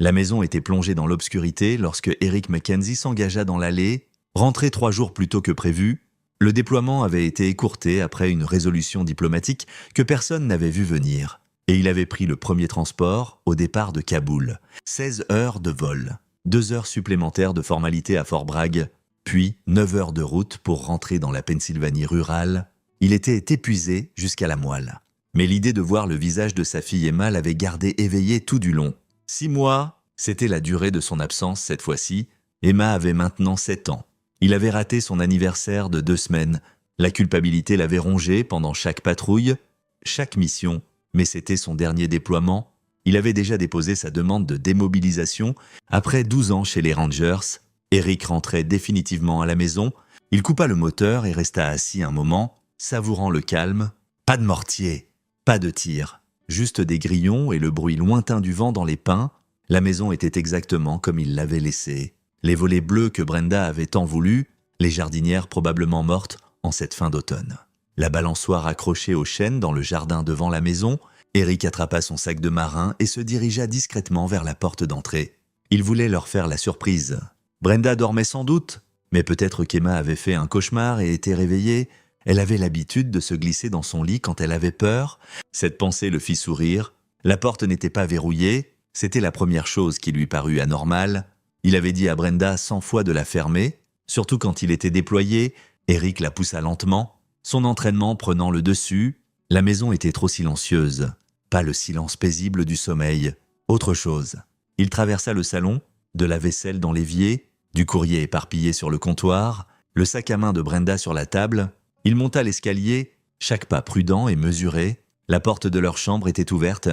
La maison était plongée dans l'obscurité lorsque Eric Mackenzie s'engaga dans l'allée. Rentré 3 jours plus tôt que prévu, le déploiement avait été écourté après une résolution diplomatique que personne n'avait vu venir. Et il avait pris le premier transport au départ de Kaboul. 16 heures de vol, 2 heures supplémentaires de formalité à Fort Bragg, puis 9 heures de route pour rentrer dans la Pennsylvanie rurale. Il était épuisé jusqu'à la moelle. Mais l'idée de voir le visage de sa fille Emma l'avait gardé éveillé tout du long. 6 mois, c'était la durée de son absence cette fois-ci. Emma avait maintenant 7 ans. Il avait raté son anniversaire de 2 semaines. La culpabilité l'avait rongé pendant chaque patrouille, chaque mission, mais c'était son dernier déploiement. Il avait déjà déposé sa demande de démobilisation. Après 12 ans chez les Rangers, Eric rentrait définitivement à la maison. Il coupa le moteur et resta assis un moment, savourant le calme. Pas de mortier, pas de tir, juste des grillons et le bruit lointain du vent dans les pins. La maison était exactement comme il l'avait laissée. Les volets bleus que Brenda avait tant voulu, les jardinières probablement mortes en cette fin d'automne. La balançoire accrochée aux chênes dans le jardin devant la maison, Eric attrapa son sac de marin et se dirigea discrètement vers la porte d'entrée. Il voulait leur faire la surprise. Brenda dormait sans doute, mais peut-être qu'Emma avait fait un cauchemar et était réveillée. Elle avait l'habitude de se glisser dans son lit quand elle avait peur. Cette pensée le fit sourire. La porte n'était pas verrouillée, c'était la première chose qui lui parut anormale. Il avait dit à Brenda 100 fois de la fermer, surtout quand il était déployé. Eric la poussa lentement, son entraînement prenant le dessus. La maison était trop silencieuse, pas le silence paisible du sommeil, autre chose. Il traversa le salon, de la vaisselle dans l'évier, du courrier éparpillé sur le comptoir, le sac à main de Brenda sur la table. Il monta l'escalier, chaque pas prudent et mesuré. La porte de leur chambre était ouverte.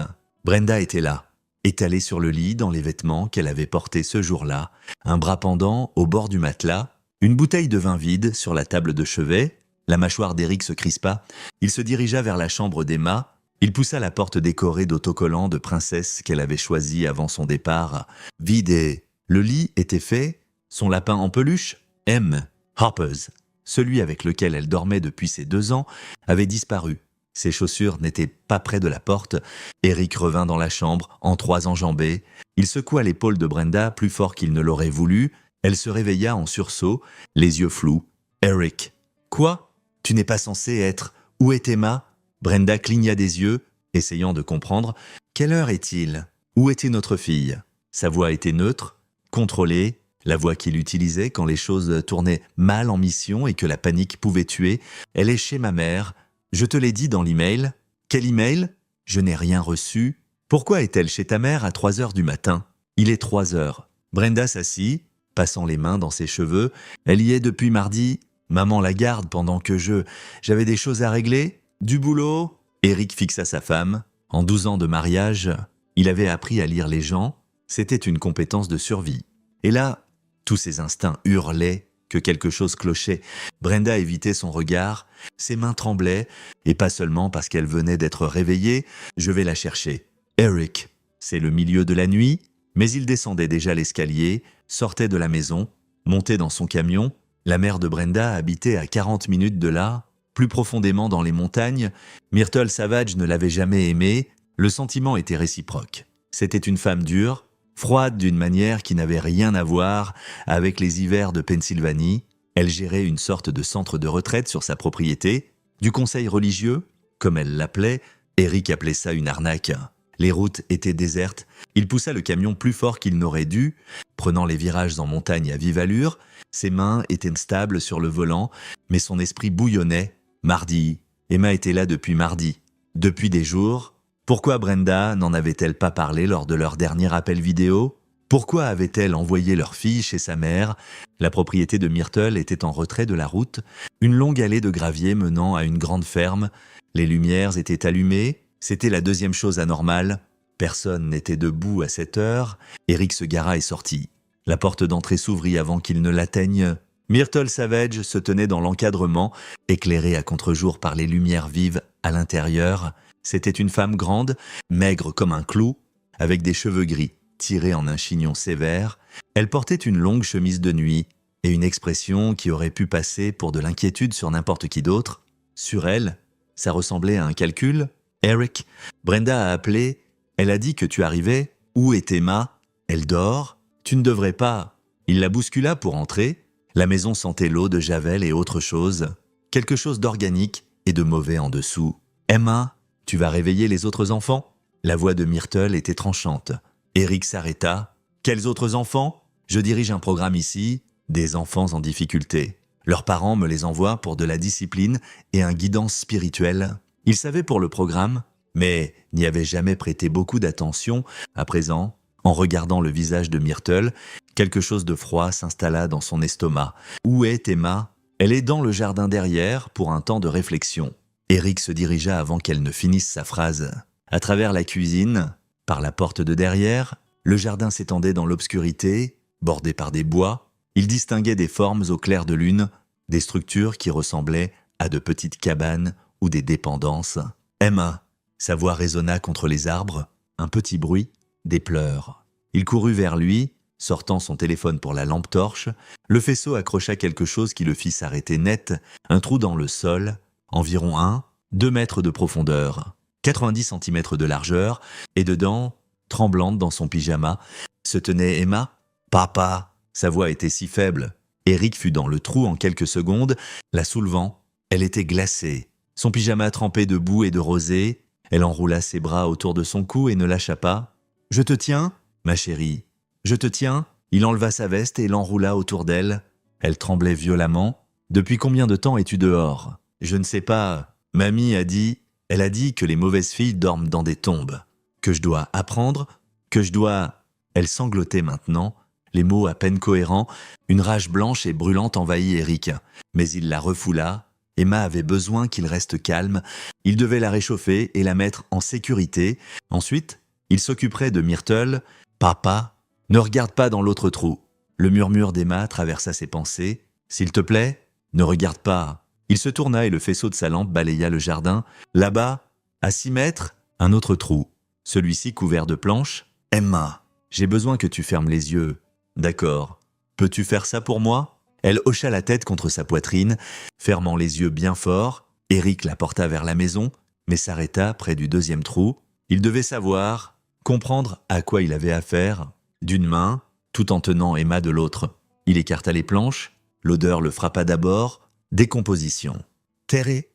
Brenda était là, étalée sur le lit dans les vêtements qu'elle avait portés ce jour-là, un bras pendant au bord du matelas, une bouteille de vin vide sur la table de chevet. La mâchoire d'Eric se crispa. Il se dirigea vers la chambre d'Emma. Il poussa la porte décorée d'autocollants de princesse qu'elle avait choisie avant son départ. Vide et... Le lit était fait. Son lapin en peluche, M. Harper's, celui avec lequel elle dormait depuis ses 2 ans, avait disparu. Ses chaussures n'étaient pas près de la porte. Eric revint dans la chambre, en 3 enjambées. Il secoua l'épaule de Brenda plus fort qu'il ne l'aurait voulu. Elle se réveilla en sursaut, les yeux flous. « Eric, quoi ? Tu n'es pas censé être... Où est Emma ?» Brenda cligna des yeux, essayant de comprendre. « Quelle heure est-il ? Où était notre fille ?» Sa voix était neutre, contrôlée, la voix qu'il utilisait quand les choses tournaient mal en mission et que la panique pouvait tuer. « Elle est chez ma mère. Je te l'ai dit dans l'email. » « Quel email ? Je n'ai rien reçu. » « Pourquoi est-elle chez ta mère à 3 heures du matin ? » « Il est 3 heures. » Brenda s'assit, passant les mains dans ses cheveux. « Elle y est depuis mardi. Maman la garde pendant que j'avais des choses à régler. Du boulot. » Eric fixa sa femme. En 12 ans de mariage, il avait appris à lire les gens. C'était une compétence de survie. Et là, tous ses instincts hurlaient que quelque chose clochait. Brenda évitait son regard. Ses mains tremblaient, et pas seulement parce qu'elle venait d'être réveillée. « Je vais la chercher. » « Eric, c'est le milieu de la nuit. » Mais il descendait déjà l'escalier, sortait de la maison, montait dans son camion. La mère de Brenda habitait à 40 minutes de là, plus profondément dans les montagnes. Myrtle Savage ne l'avait jamais aimée. Le sentiment était réciproque. C'était une femme dure, froide d'une manière qui n'avait rien à voir avec les hivers de Pennsylvanie. Elle gérait une sorte de centre de retraite sur sa propriété, du conseil religieux, comme elle l'appelait. Eric appelait ça une arnaque. Les routes étaient désertes. Il poussa le camion plus fort qu'il n'aurait dû, prenant les virages en montagne à vive allure. Ses mains étaient stables sur le volant, mais son esprit bouillonnait. Mardi. Emma était là depuis mardi. Depuis des jours. Pourquoi Brenda n'en avait-elle pas parlé lors de leur dernier appel vidéo ? Pourquoi avait-elle envoyé leur fille chez sa mère ? La propriété de Myrtle était en retrait de la route, une longue allée de gravier menant à une grande ferme. Les lumières étaient allumées. C'était la deuxième chose anormale. Personne n'était debout à cette heure. Eric se gara et sortit. La porte d'entrée s'ouvrit avant qu'il ne l'atteigne. Myrtle Savage se tenait dans l'encadrement, éclairée à contre-jour par les lumières vives à l'intérieur. C'était une femme grande, maigre comme un clou, avec des cheveux gris tirés en un chignon sévère. Elle portait une longue chemise de nuit et une expression qui aurait pu passer pour de l'inquiétude sur n'importe qui d'autre. Sur elle, ça ressemblait à un calcul. « Eric, Brenda a appelé. Elle a dit que tu arrivais. Où est Emma ?» Elle dort? Tu ne devrais pas. Il la bouscula pour entrer. La maison sentait l'eau de javel et autre chose. Quelque chose d'organique et de mauvais en dessous. Emma, tu vas réveiller les autres enfants? La voix de Myrtle était tranchante. Eric s'arrêta. Quels autres enfants? Je dirige un programme ici, des enfants en difficulté. Leurs parents me les envoient pour de la discipline et un guidance spirituelle. Ils savaient pour le programme, mais n'y avaient jamais prêté beaucoup d'attention. À présent, en regardant le visage de Myrtle, quelque chose de froid s'installa dans son estomac. Où est Emma? Elle est dans le jardin derrière pour un temps de réflexion. Eric se dirigea avant qu'elle ne finisse sa phrase. À travers la cuisine, par la porte de derrière, le jardin s'étendait dans l'obscurité, bordé par des bois. Il distinguait des formes au clair de lune, des structures qui ressemblaient à de petites cabanes ou des dépendances. Emma, sa voix résonna contre les arbres, un petit bruit, des pleurs. Il courut vers lui, sortant son téléphone pour la lampe torche. Le faisceau accrocha quelque chose qui le fit s'arrêter net, un trou dans le sol, environ 2 mètres de profondeur, 90 centimètres de largeur, et dedans, tremblante dans son pyjama, se tenait Emma. « Papa !» Sa voix était si faible. Eric fut dans le trou en quelques secondes, la soulevant. Elle était glacée. Son pyjama trempé de boue et de rosée. Elle enroula ses bras autour de son cou et ne lâcha pas. « Je te tiens, ma chérie. Je te tiens !» Il enleva sa veste et l'enroula autour d'elle. Elle tremblait violemment. « Depuis combien de temps es-tu dehors ?»« Je ne sais pas. Mamie a dit... Elle a dit que les mauvaises filles dorment dans des tombes. Que je dois apprendre, que je dois... » Elle sanglotait maintenant, les mots à peine cohérents. Une rage blanche et brûlante envahit Eric. Mais il la refoula. Emma avait besoin qu'il reste calme. Il devait la réchauffer et la mettre en sécurité. Ensuite, il s'occuperait de Myrtle. « Papa, ne regarde pas dans l'autre trou. » Le murmure d'Emma traversa ses pensées. « S'il te plaît, ne regarde pas. » Il se tourna et le faisceau de sa lampe balaya le jardin. Là-bas, à 6 mètres, un autre trou. Celui-ci couvert de planches. « Emma, j'ai besoin que tu fermes les yeux. »« D'accord. Peux-tu faire ça pour moi ?» Elle hocha la tête contre sa poitrine, fermant les yeux bien fort. Eric la porta vers la maison, mais s'arrêta près du 2e trou. Il devait savoir, comprendre à quoi il avait affaire, d'une main, tout en tenant Emma de l'autre. Il écarta les planches. L'odeur le frappa d'abord. Décomposition, terré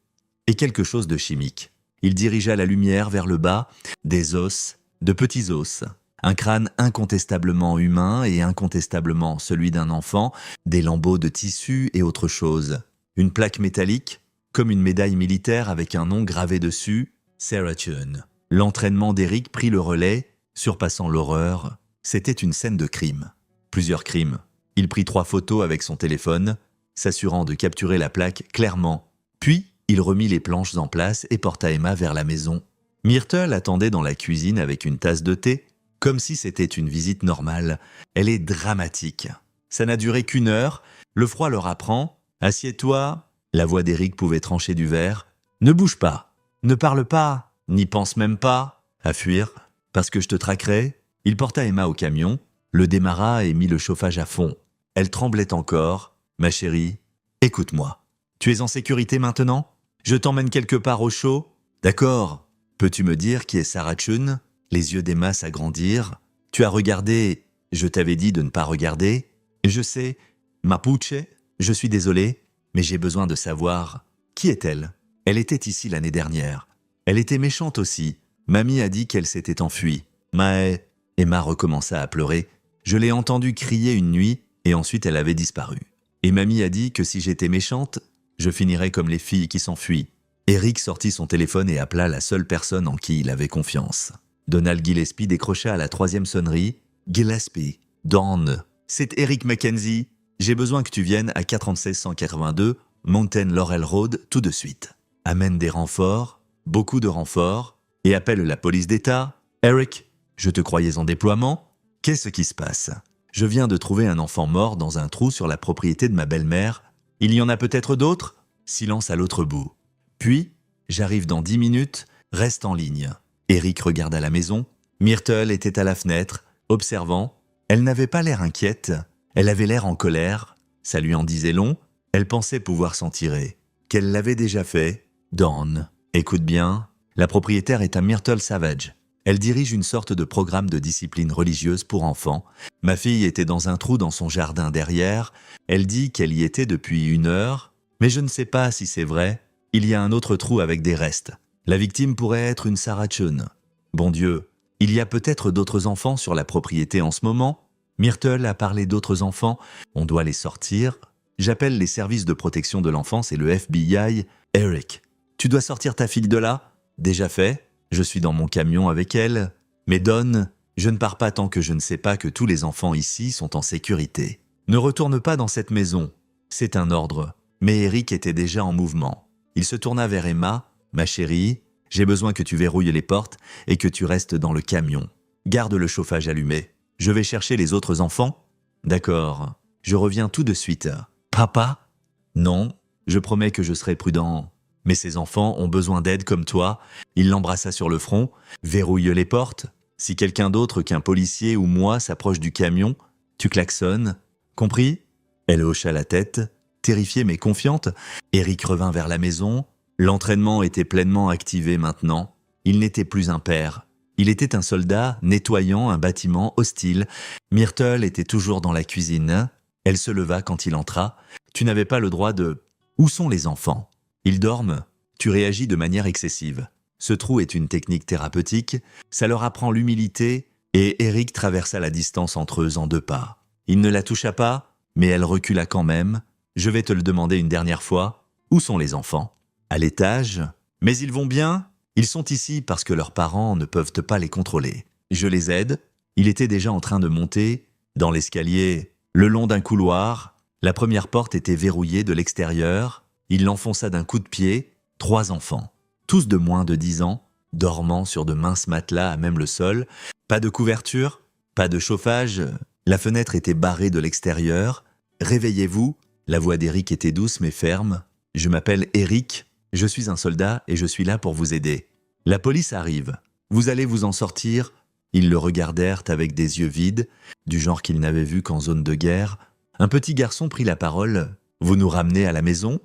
et quelque chose de chimique. Il dirigea la lumière vers le bas, des os, de petits os, un crâne incontestablement humain et incontestablement celui d'un enfant, des lambeaux de tissu et autre chose. Une plaque métallique, comme une médaille militaire avec un nom gravé dessus, Sarah Chun. L'entraînement d'Eric prit le relais, surpassant l'horreur. C'était une scène de crime. Plusieurs crimes. Il prit 3 photos avec son téléphone, s'assurant de capturer la plaque clairement. Puis, il remit les planches en place et porta Emma vers la maison. Myrtle attendait dans la cuisine avec une tasse de thé, comme si c'était une visite normale. Elle est dramatique. Ça n'a duré qu'1 heure, le froid leur apprend. « Assieds-toi !» La voix d'Eric pouvait trancher du verre. « Ne bouge pas, ne parle pas, n'y pense même pas. À fuir, parce que je te traquerai. » Il porta Emma au camion, le démarra et mit le chauffage à fond. Elle tremblait encore. « Ma chérie, écoute-moi. Tu es en sécurité maintenant? Je t'emmène quelque part au chaud? D'accord. Peux-tu me dire qui est Sarah Chun ?» Les yeux d'Emma s'agrandirent. « Tu as regardé... Je t'avais dit de ne pas regarder. Je sais. Mapuche, je suis désolé, mais j'ai besoin de savoir. Qui est-elle? Elle était ici l'année dernière. Elle était méchante aussi. Mamie a dit qu'elle s'était enfuie. Mais... » Emma recommença à pleurer. « Je l'ai entendue crier une nuit et ensuite elle avait disparu. Et mamie a dit que si j'étais méchante, je finirais comme les filles qui s'enfuient. » Eric sortit son téléphone et appela la seule personne en qui il avait confiance. Donald Gillespie décrocha à la 3e sonnerie. « Gillespie, Dawn, c'est Eric Mackenzie. J'ai besoin que tu viennes à 46182 Mountain Laurel Road tout de suite. Amène des renforts, beaucoup de renforts, et appelle la police d'État. Eric, je te croyais en déploiement. Qu'est-ce qui se passe ? Je viens de trouver un enfant mort dans un trou sur la propriété de ma belle-mère. Il y en a peut-être d'autres ? » Silence à l'autre bout. Puis, j'arrive dans 10 minutes, reste en ligne. Eric regarda la maison. Myrtle était à la fenêtre, observant. Elle n'avait pas l'air inquiète. Elle avait l'air en colère. Ça lui en disait long. Elle pensait pouvoir s'en tirer. Qu'elle l'avait déjà fait. Dawn, écoute bien. La propriétaire est à Myrtle Savage. Elle dirige une sorte de programme de discipline religieuse pour enfants. Ma fille était dans un trou dans son jardin derrière. Elle dit qu'elle y était depuis 1 heure, mais je ne sais pas si c'est vrai. Il y a un autre trou avec des restes. La victime pourrait être une Sarah Chun. Bon Dieu, il y a peut-être d'autres enfants sur la propriété en ce moment. Myrtle a parlé d'autres enfants. On doit les sortir. J'appelle les services de protection de l'enfance et le FBI. Eric, tu dois sortir ta fille de là? Déjà fait. Je suis dans mon camion avec elle. Mais Don, je ne pars pas tant que je ne sais pas que tous les enfants ici sont en sécurité. Ne retourne pas dans cette maison. C'est un ordre. Mais Eric était déjà en mouvement. Il se tourna vers Emma. Ma chérie, j'ai besoin que tu verrouilles les portes et que tu restes dans le camion. Garde le chauffage allumé. Je vais chercher les autres enfants. D'accord. Je reviens tout de suite. Papa? Non, je promets que je serai prudent. Mais ces enfants ont besoin d'aide comme toi. Il l'embrassa sur le front. Verrouille les portes. Si quelqu'un d'autre qu'un policier ou moi s'approche du camion, tu klaxonnes. Compris? Elle hocha la tête, terrifiée mais confiante. Eric revint vers la maison. L'entraînement était pleinement activé maintenant. Il n'était plus un père. Il était un soldat nettoyant un bâtiment hostile. Myrtle était toujours dans la cuisine. Elle se leva quand il entra. Tu n'avais pas le droit de... Où sont les enfants? Ils dorment. Tu réagis de manière excessive. Ce trou est une technique thérapeutique. Ça leur apprend l'humilité. Et Eric traversa la distance entre eux en 2 pas. Il ne la toucha pas, mais elle recula quand même. Je vais te le demander une dernière fois. Où sont les enfants? À l'étage. Mais ils vont bien? Ils sont ici parce que leurs parents ne peuvent pas les contrôler. Je les aide. Il était déjà en train de monter. Dans l'escalier, le long d'un couloir, la première porte était verrouillée de l'extérieur. Il l'enfonça d'un coup de pied. 3 enfants, tous de moins de 10 ans, dormant sur de minces matelas à même le sol. Pas de couverture, pas de chauffage. La fenêtre était barrée de l'extérieur. Réveillez-vous. La voix d'Eric était douce mais ferme. Je m'appelle Eric. Je suis un soldat et je suis là pour vous aider. La police arrive. Vous allez vous en sortir. Ils le regardèrent avec des yeux vides, du genre qu'ils n'avaient vu qu'en zone de guerre. Un petit garçon prit la parole. Vous nous ramenez à la maison?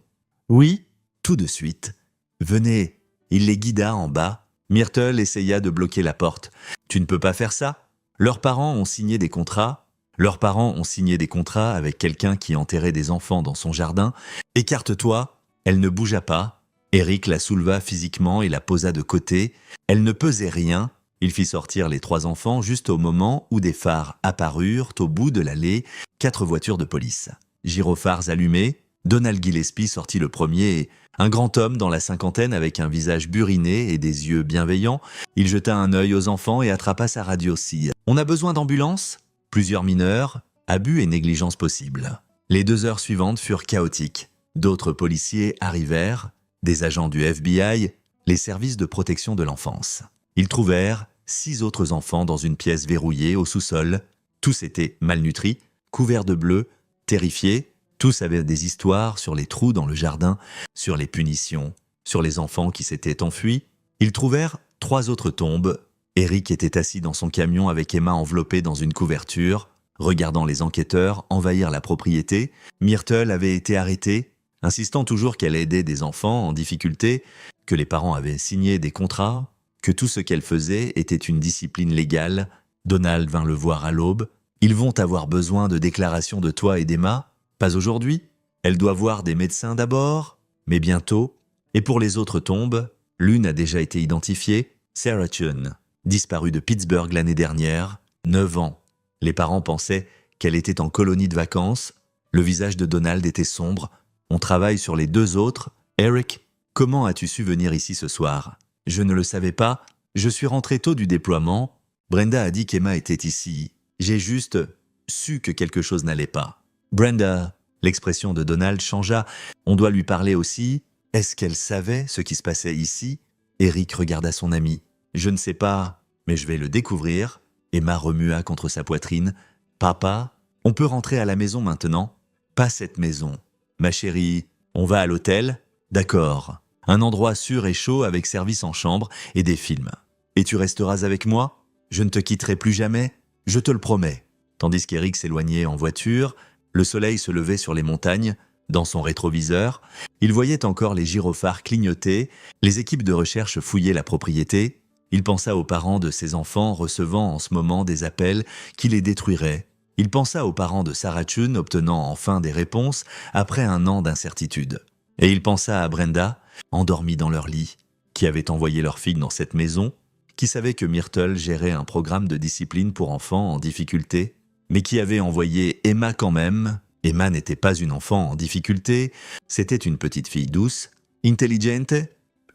Oui, tout de suite. Venez. Il les guida en bas. Myrtle essaya de bloquer la porte. Tu ne peux pas faire ça. Leurs parents ont signé des contrats. Leurs parents ont signé des contrats avec quelqu'un qui enterrait des enfants dans son jardin. Écarte-toi. Elle ne bougea pas. Eric la souleva physiquement et la posa de côté. Elle ne pesait rien. Il fit sortir les 3 enfants juste au moment où des phares apparurent au bout de l'allée, 4 voitures de police. Gyrophares allumés, Donald Gillespie sortit le premier, un grand homme dans la cinquantaine avec un visage buriné et des yeux bienveillants. Il jeta un œil aux enfants et attrapa sa radio scie. On a besoin d'ambulance? Plusieurs mineurs, abus et négligence possible. Les 2 heures suivantes furent chaotiques. D'autres policiers arrivèrent, des agents du FBI, les services de protection de l'enfance. Ils trouvèrent 6 autres enfants dans une pièce verrouillée au sous-sol. Tous étaient malnutris, couverts de bleu, terrifiés. Tous avaient des histoires sur les trous dans le jardin, sur les punitions, sur les enfants qui s'étaient enfuis. Ils trouvèrent 3 autres tombes. Eric était assis dans son camion avec Emma enveloppée dans une couverture, regardant les enquêteurs envahir la propriété. Myrtle avait été arrêtée, insistant toujours qu'elle aidait des enfants en difficulté, que les parents avaient signé des contrats, que tout ce qu'elle faisait était une discipline légale. Donald vint le voir à l'aube. « Ils vont avoir besoin de déclarations de toi et d'Emma. Pas aujourd'hui. Elle doit voir des médecins d'abord, mais bientôt. Et pour les autres tombes, l'une a déjà été identifiée, Sarah Chun, disparue de Pittsburgh l'année dernière, 9 ans. Les parents pensaient qu'elle était en colonie de vacances. Le visage de Donald était sombre. On travaille sur les 2 autres. Eric, comment as-tu su venir ici ce soir? Je ne le savais pas. Je suis rentré tôt du déploiement. Brenda a dit qu'Emma était ici. J'ai juste su que quelque chose n'allait pas. Brenda, l'expression de Donald changea. On doit lui parler aussi. Est-ce qu'elle savait ce qui se passait ici? Eric regarda son ami. Je ne sais pas, mais je vais le découvrir. Emma remua contre sa poitrine. Papa, on peut rentrer à la maison maintenant? Pas cette maison. Ma chérie, on va à l'hôtel? D'accord. Un endroit sûr et chaud avec service en chambre et des films. Et tu resteras avec moi? Je ne te quitterai plus jamais? Je te le promets. Tandis qu'Eric s'éloignait en voiture, le soleil se levait sur les montagnes. Dans son rétroviseur, il voyait encore les gyrophares clignoter. Les équipes de recherche fouillaient la propriété. Il pensa aux parents de ses enfants recevant en ce moment des appels qui les détruiraient. Il pensa aux parents de Sarah Chun obtenant enfin des réponses après un an d'incertitude. Et il pensa à Brenda, endormie dans leur lit, qui avait envoyé leur fille dans cette maison, qui savait que Myrtle gérait un programme de discipline pour enfants en difficulté, mais qui avait envoyé Emma quand même. Emma n'était pas une enfant en difficulté, c'était une petite fille douce, intelligente,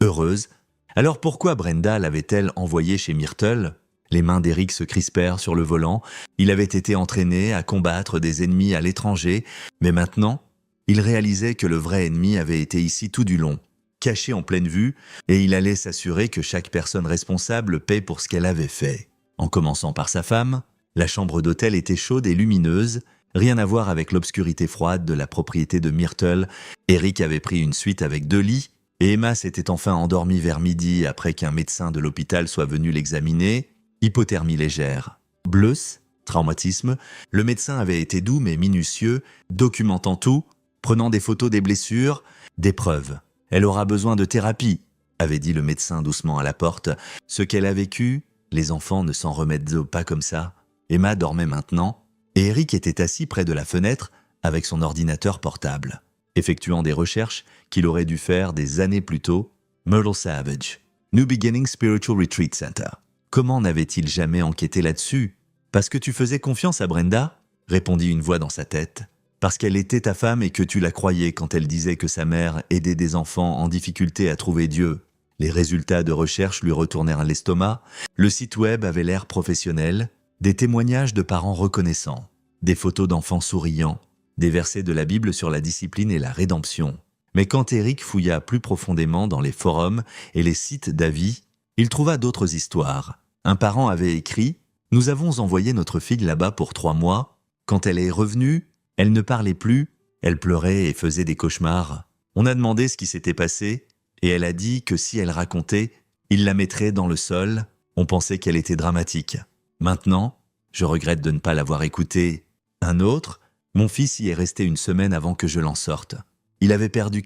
heureuse. Alors pourquoi Brenda l'avait-elle envoyée chez Myrtle ? Les mains d'Eric se crispèrent sur le volant. Il avait été entraîné à combattre des ennemis à l'étranger, mais maintenant, il réalisait que le vrai ennemi avait été ici tout du long, caché en pleine vue, et il allait s'assurer que chaque personne responsable paie pour ce qu'elle avait fait. En commençant par sa femme, la chambre d'hôtel était chaude et lumineuse, rien à voir avec l'obscurité froide de la propriété de Myrtle. Eric avait pris une suite avec 2 lits, et Emma s'était enfin endormie vers midi après qu'un médecin de l'hôpital soit venu l'examiner. Hypothermie légère. Bleus, traumatisme, le médecin avait été doux mais minutieux, documentant tout, prenant des photos des blessures, des preuves. Elle aura besoin de thérapie, avait dit le médecin doucement à la porte. Ce qu'elle a vécu, les enfants ne s'en remettent pas comme ça. Emma dormait maintenant, et Eric était assis près de la fenêtre avec son ordinateur portable, effectuant des recherches qu'il aurait dû faire des années plus tôt. Myrtle Savage, New Beginning Spiritual Retreat Center. Comment n'avait-il jamais enquêté là-dessus ? Parce que tu faisais confiance à Brenda ? Répondit une voix dans sa tête. Parce qu'elle était ta femme et que tu la croyais quand elle disait que sa mère aidait des enfants en difficulté à trouver Dieu. Les résultats de recherche lui retournèrent l'estomac, le site web avait l'air professionnel, des témoignages de parents reconnaissants, des photos d'enfants souriants, des versets de la Bible sur la discipline et la rédemption. Mais quand Eric fouilla plus profondément dans les forums et les sites d'avis, il trouva d'autres histoires. Un parent avait écrit « Nous avons envoyé notre fille là-bas pour 3 mois. Quand elle est revenue, elle ne parlait plus, elle pleurait et faisait des cauchemars. On a demandé ce qui s'était passé et elle a dit que si elle racontait, il la mettrait dans le sol. On pensait qu'elle était dramatique. Maintenant, je regrette de ne pas l'avoir écoutée. Un autre, mon fils y est resté 1 semaine avant que je l'en sorte. Il avait perdu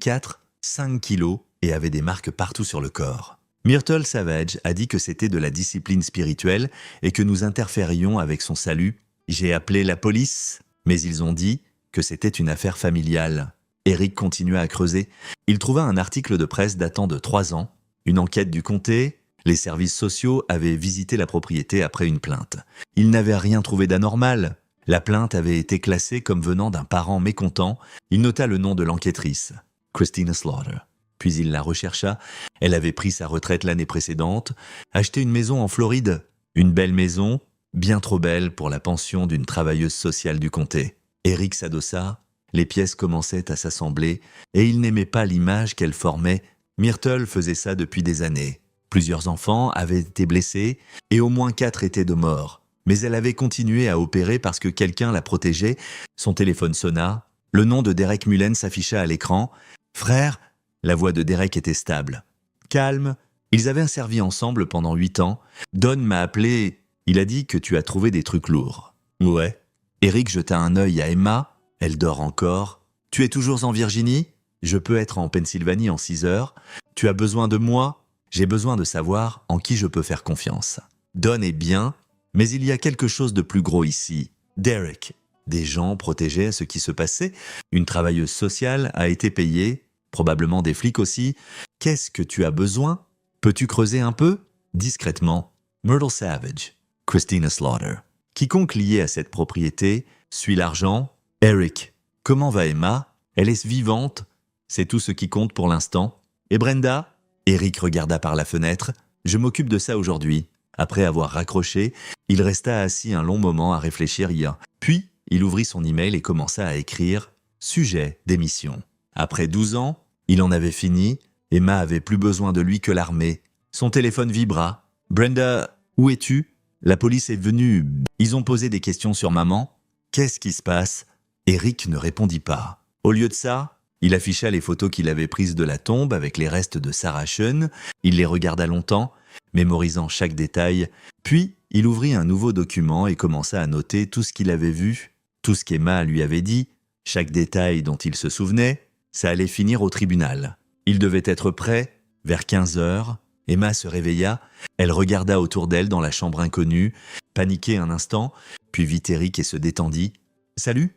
5 kilos et avait des marques partout sur le corps. Myrtle Savage a dit que c'était de la discipline spirituelle et que nous interférions avec son salut. J'ai appelé la police, mais ils ont dit que c'était une affaire familiale. Eric continua à creuser. Il trouva un article de presse datant de 3 ans, une enquête du comté. Les services sociaux avaient visité la propriété après une plainte. Ils n'avaient rien trouvé d'anormal. La plainte avait été classée comme venant d'un parent mécontent. Il nota le nom de l'enquêtrice, Christina Slaughter. Puis il la rechercha. Elle avait pris sa retraite l'année précédente, acheté une maison en Floride. Une belle maison, bien trop belle pour la pension d'une travailleuse sociale du comté. Eric s'adossa, les pièces commençaient à s'assembler, et il n'aimait pas l'image qu'elle formait. Myrtle faisait ça depuis des années. Plusieurs enfants avaient été blessés, et au moins 4 étaient de mort. Mais elle avait continué à opérer parce que quelqu'un la protégeait. Son téléphone sonna. Le nom de Derek Mullen s'afficha à l'écran. « Frère !» La voix de Derek était stable. « Calme, ils avaient servi ensemble pendant 8 ans. Don m'a appelé, il a dit que tu as trouvé des trucs lourds. » « Ouais. » Eric jeta un œil à Emma. « Elle dort encore. Tu es toujours en Virginie ? Je peux être en Pennsylvanie en 6 heures. Tu as besoin de moi ? J'ai besoin de savoir en qui je peux faire confiance. Don est bien, mais il y a quelque chose de plus gros ici. Derek. » Des gens protégeaient ce qui se passait. Une travailleuse sociale a été payée. Probablement des flics aussi. Qu'est-ce que tu as besoin ? Peux-tu creuser un peu ? Discrètement. Myrtle Savage, Christina Slaughter. Quiconque lié à cette propriété suit l'argent. Eric. Comment va Emma ? Elle est vivante. C'est tout ce qui compte pour l'instant. Et Brenda ? Eric regarda par la fenêtre. Je m'occupe de ça aujourd'hui. Après avoir raccroché, il resta assis un long moment à réfléchir. Puis, il ouvrit son email et commença à écrire « Sujet d'émission ». Après 12 ans, il en avait fini. Emma avait plus besoin de lui que l'armée. Son téléphone vibra. « Brenda, où es-tu ? La police est venue. Ils ont posé des questions sur maman. Qu'est-ce qui se passe ?» Eric ne répondit pas. Au lieu de ça, il afficha les photos qu'il avait prises de la tombe avec les restes de Sarah Chun. Il les regarda longtemps, mémorisant chaque détail. Puis, il ouvrit un nouveau document et commença à noter tout ce qu'il avait vu, tout ce qu'Emma lui avait dit, chaque détail dont il se souvenait. Ça allait finir au tribunal. Il devait être prêt vers 15 heures. Emma se réveilla, elle regarda autour d'elle dans la chambre inconnue, paniquée un instant, puis vit Eric et se détendit. « Salut,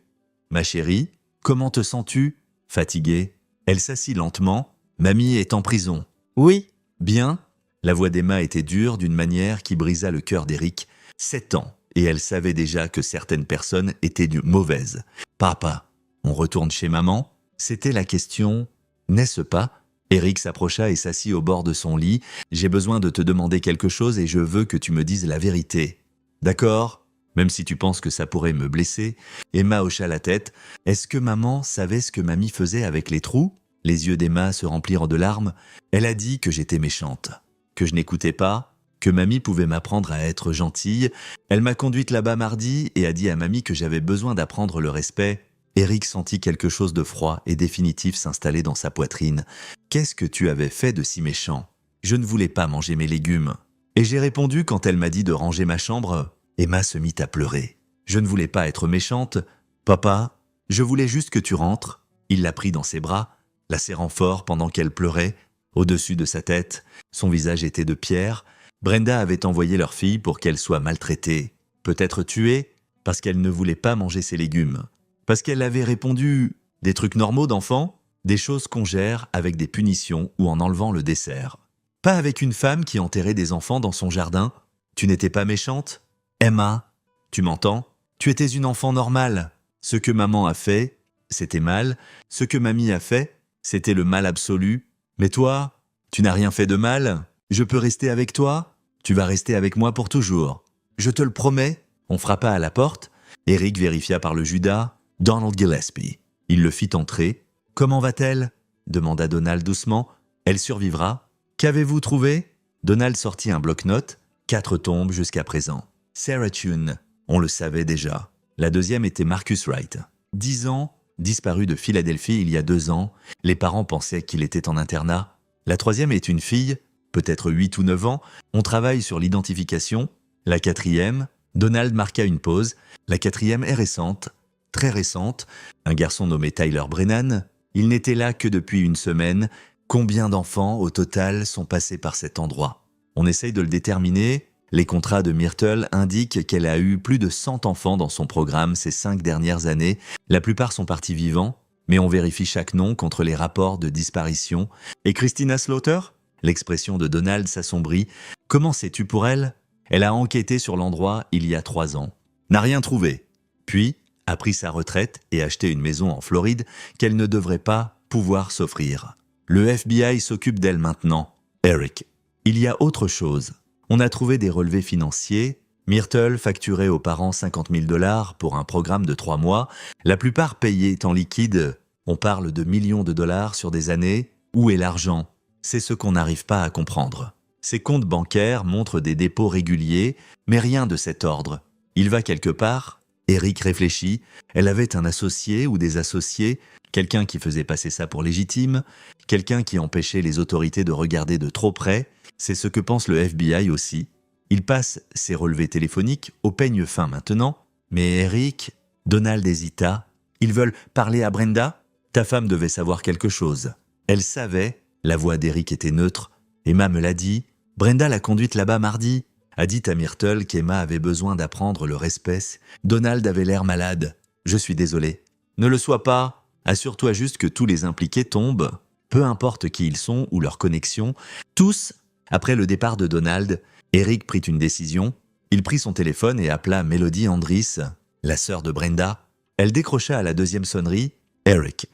ma chérie, comment te sens-tu » Fatiguée. Elle s'assit lentement. « Mamie est en prison. »« Oui. »« Bien ?» La voix d'Emma était dure d'une manière qui brisa le cœur d'Eric. 7 ans, et elle savait déjà que certaines personnes étaient mauvaises. « Papa, on retourne chez maman ?» C'était la question, n'est-ce pas ? Eric s'approcha et s'assit au bord de son lit. « J'ai besoin de te demander quelque chose et je veux que tu me dises la vérité. »« D'accord ? Même si tu penses que ça pourrait me blesser. » Emma hocha la tête. « Est-ce que maman savait ce que mamie faisait avec les trous ?» Les yeux d'Emma se remplirent de larmes. Elle a dit que j'étais méchante, que je n'écoutais pas, que mamie pouvait m'apprendre à être gentille. Elle m'a conduite là-bas mardi et a dit à mamie que j'avais besoin d'apprendre le respect. Eric sentit quelque chose de froid et définitif s'installer dans sa poitrine. « Qu'est-ce que tu avais fait de si méchant ? Je ne voulais pas manger mes légumes. » Et j'ai répondu quand elle m'a dit de ranger ma chambre. Emma se mit à pleurer. « Je ne voulais pas être méchante. Papa, je voulais juste que tu rentres. » Il la prit dans ses bras, la serrant fort pendant qu'elle pleurait. Au-dessus de sa tête, son visage était de pierre. Brenda avait envoyé leur fille pour qu'elle soit maltraitée, peut-être tuée, parce qu'elle ne voulait pas manger ses légumes. Parce qu'elle avait répondu « des trucs normaux d'enfant, des choses qu'on gère avec des punitions ou en enlevant le dessert. Pas avec une femme qui enterrait des enfants dans son jardin. Tu n'étais pas méchante ? Emma, tu m'entends ? Tu étais une enfant normale. Ce que maman a fait, c'était mal. Ce que mamie a fait, c'était le mal absolu. Mais toi, tu n'as rien fait de mal. Je peux rester avec toi. Tu vas rester avec moi pour toujours. Je te le promets. » On frappa à la porte. Eric vérifia par le Judas. « Donald Gillespie. » Il le fit entrer. « Comment va-t-elle » demanda Donald doucement. « Elle survivra. »« Qu'avez-vous trouvé » Donald sortit un bloc-notes. 4 tombes jusqu'à présent. Sarah Tune. On le savait déjà. La deuxième était Marcus Wright. 10 ans, disparu de Philadelphie il y a 2 ans. Les parents pensaient qu'il était en internat. La troisième est une fille, peut-être 8 ou 9 ans. On travaille sur l'identification. La quatrième, Donald marqua une pause. La quatrième est récente, très récente. Un garçon nommé Tyler Brennan. Il n'était là que depuis 1 semaine. Combien d'enfants, au total, sont passés par cet endroit ? On essaye de le déterminer. Les contrats de Myrtle indiquent qu'elle a eu plus de 100 enfants dans son programme ces 5 dernières années. La plupart sont partis vivants, mais on vérifie chaque nom contre les rapports de disparition. Et Christina Slaughter ? L'expression de Donald s'assombrit. Comment sais-tu pour elle ? Elle a enquêté sur l'endroit il y a 3 ans. N'a rien trouvé. Puis a pris sa retraite et acheté une maison en Floride qu'elle ne devrait pas pouvoir s'offrir. Le FBI s'occupe d'elle maintenant. Eric. Il y a autre chose. On a trouvé des relevés financiers. Myrtle facturait aux parents 50 000 $ pour un programme de 3 mois. La plupart payés en liquide. On parle de millions de dollars sur des années. Où est l'argent ? C'est ce qu'on n'arrive pas à comprendre. Ses comptes bancaires montrent des dépôts réguliers, mais rien de cet ordre. Il va quelque part. Eric réfléchit. Elle avait un associé ou des associés, quelqu'un qui faisait passer ça pour légitime, quelqu'un qui empêchait les autorités de regarder de trop près. C'est ce que pense le FBI aussi. Il passe ses relevés téléphoniques au peigne fin maintenant. Mais Eric, Donald hésita. Ils veulent parler à Brenda ? Ta femme devait savoir quelque chose. Elle savait. La voix d'Eric était neutre. Emma me l'a dit. Brenda l'a conduite là-bas mardi. A dit à Myrtle qu'Emma avait besoin d'apprendre le respect. Donald avait l'air malade. Je suis désolé. Ne le sois pas. Assure-toi juste que tous les impliqués tombent. Peu importe qui ils sont ou leur connexion. Tous. Après le départ de Donald, Eric prit une décision. Il prit son téléphone et appela Melody Andris, la sœur de Brenda. Elle décrocha à la 2e sonnerie. Eric.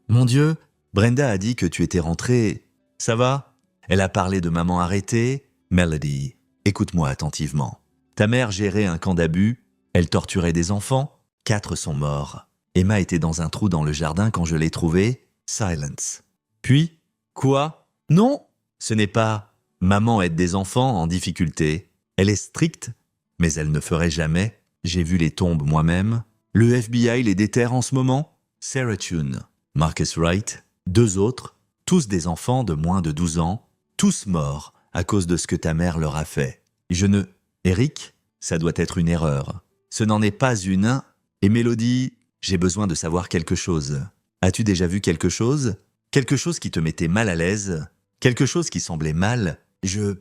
Mon Dieu, Brenda a dit que tu étais rentré. Ça va ? Elle a parlé de maman arrêtée. Melody, écoute-moi attentivement. Ta mère gérait un camp d'abus. Elle torturait des enfants. 4 sont morts. Emma était dans un trou dans le jardin quand je l'ai trouvée. Silence. Puis, quoi ? Non, ce n'est pas... Maman aide des enfants en difficulté. Elle est stricte, mais elle ne ferait jamais. J'ai vu les tombes moi-même. Le FBI les déterre en ce moment. Sarah Tune, Marcus Wright, 2 autres, tous des enfants de moins de 12 ans, tous morts à cause de ce que ta mère leur a fait. Eric, ça doit être une erreur. Ce n'en est pas une. Et Mélodie, j'ai besoin de savoir quelque chose. As-tu déjà vu quelque chose ? Quelque chose qui te mettait mal à l'aise ? Quelque chose qui semblait mal ? Je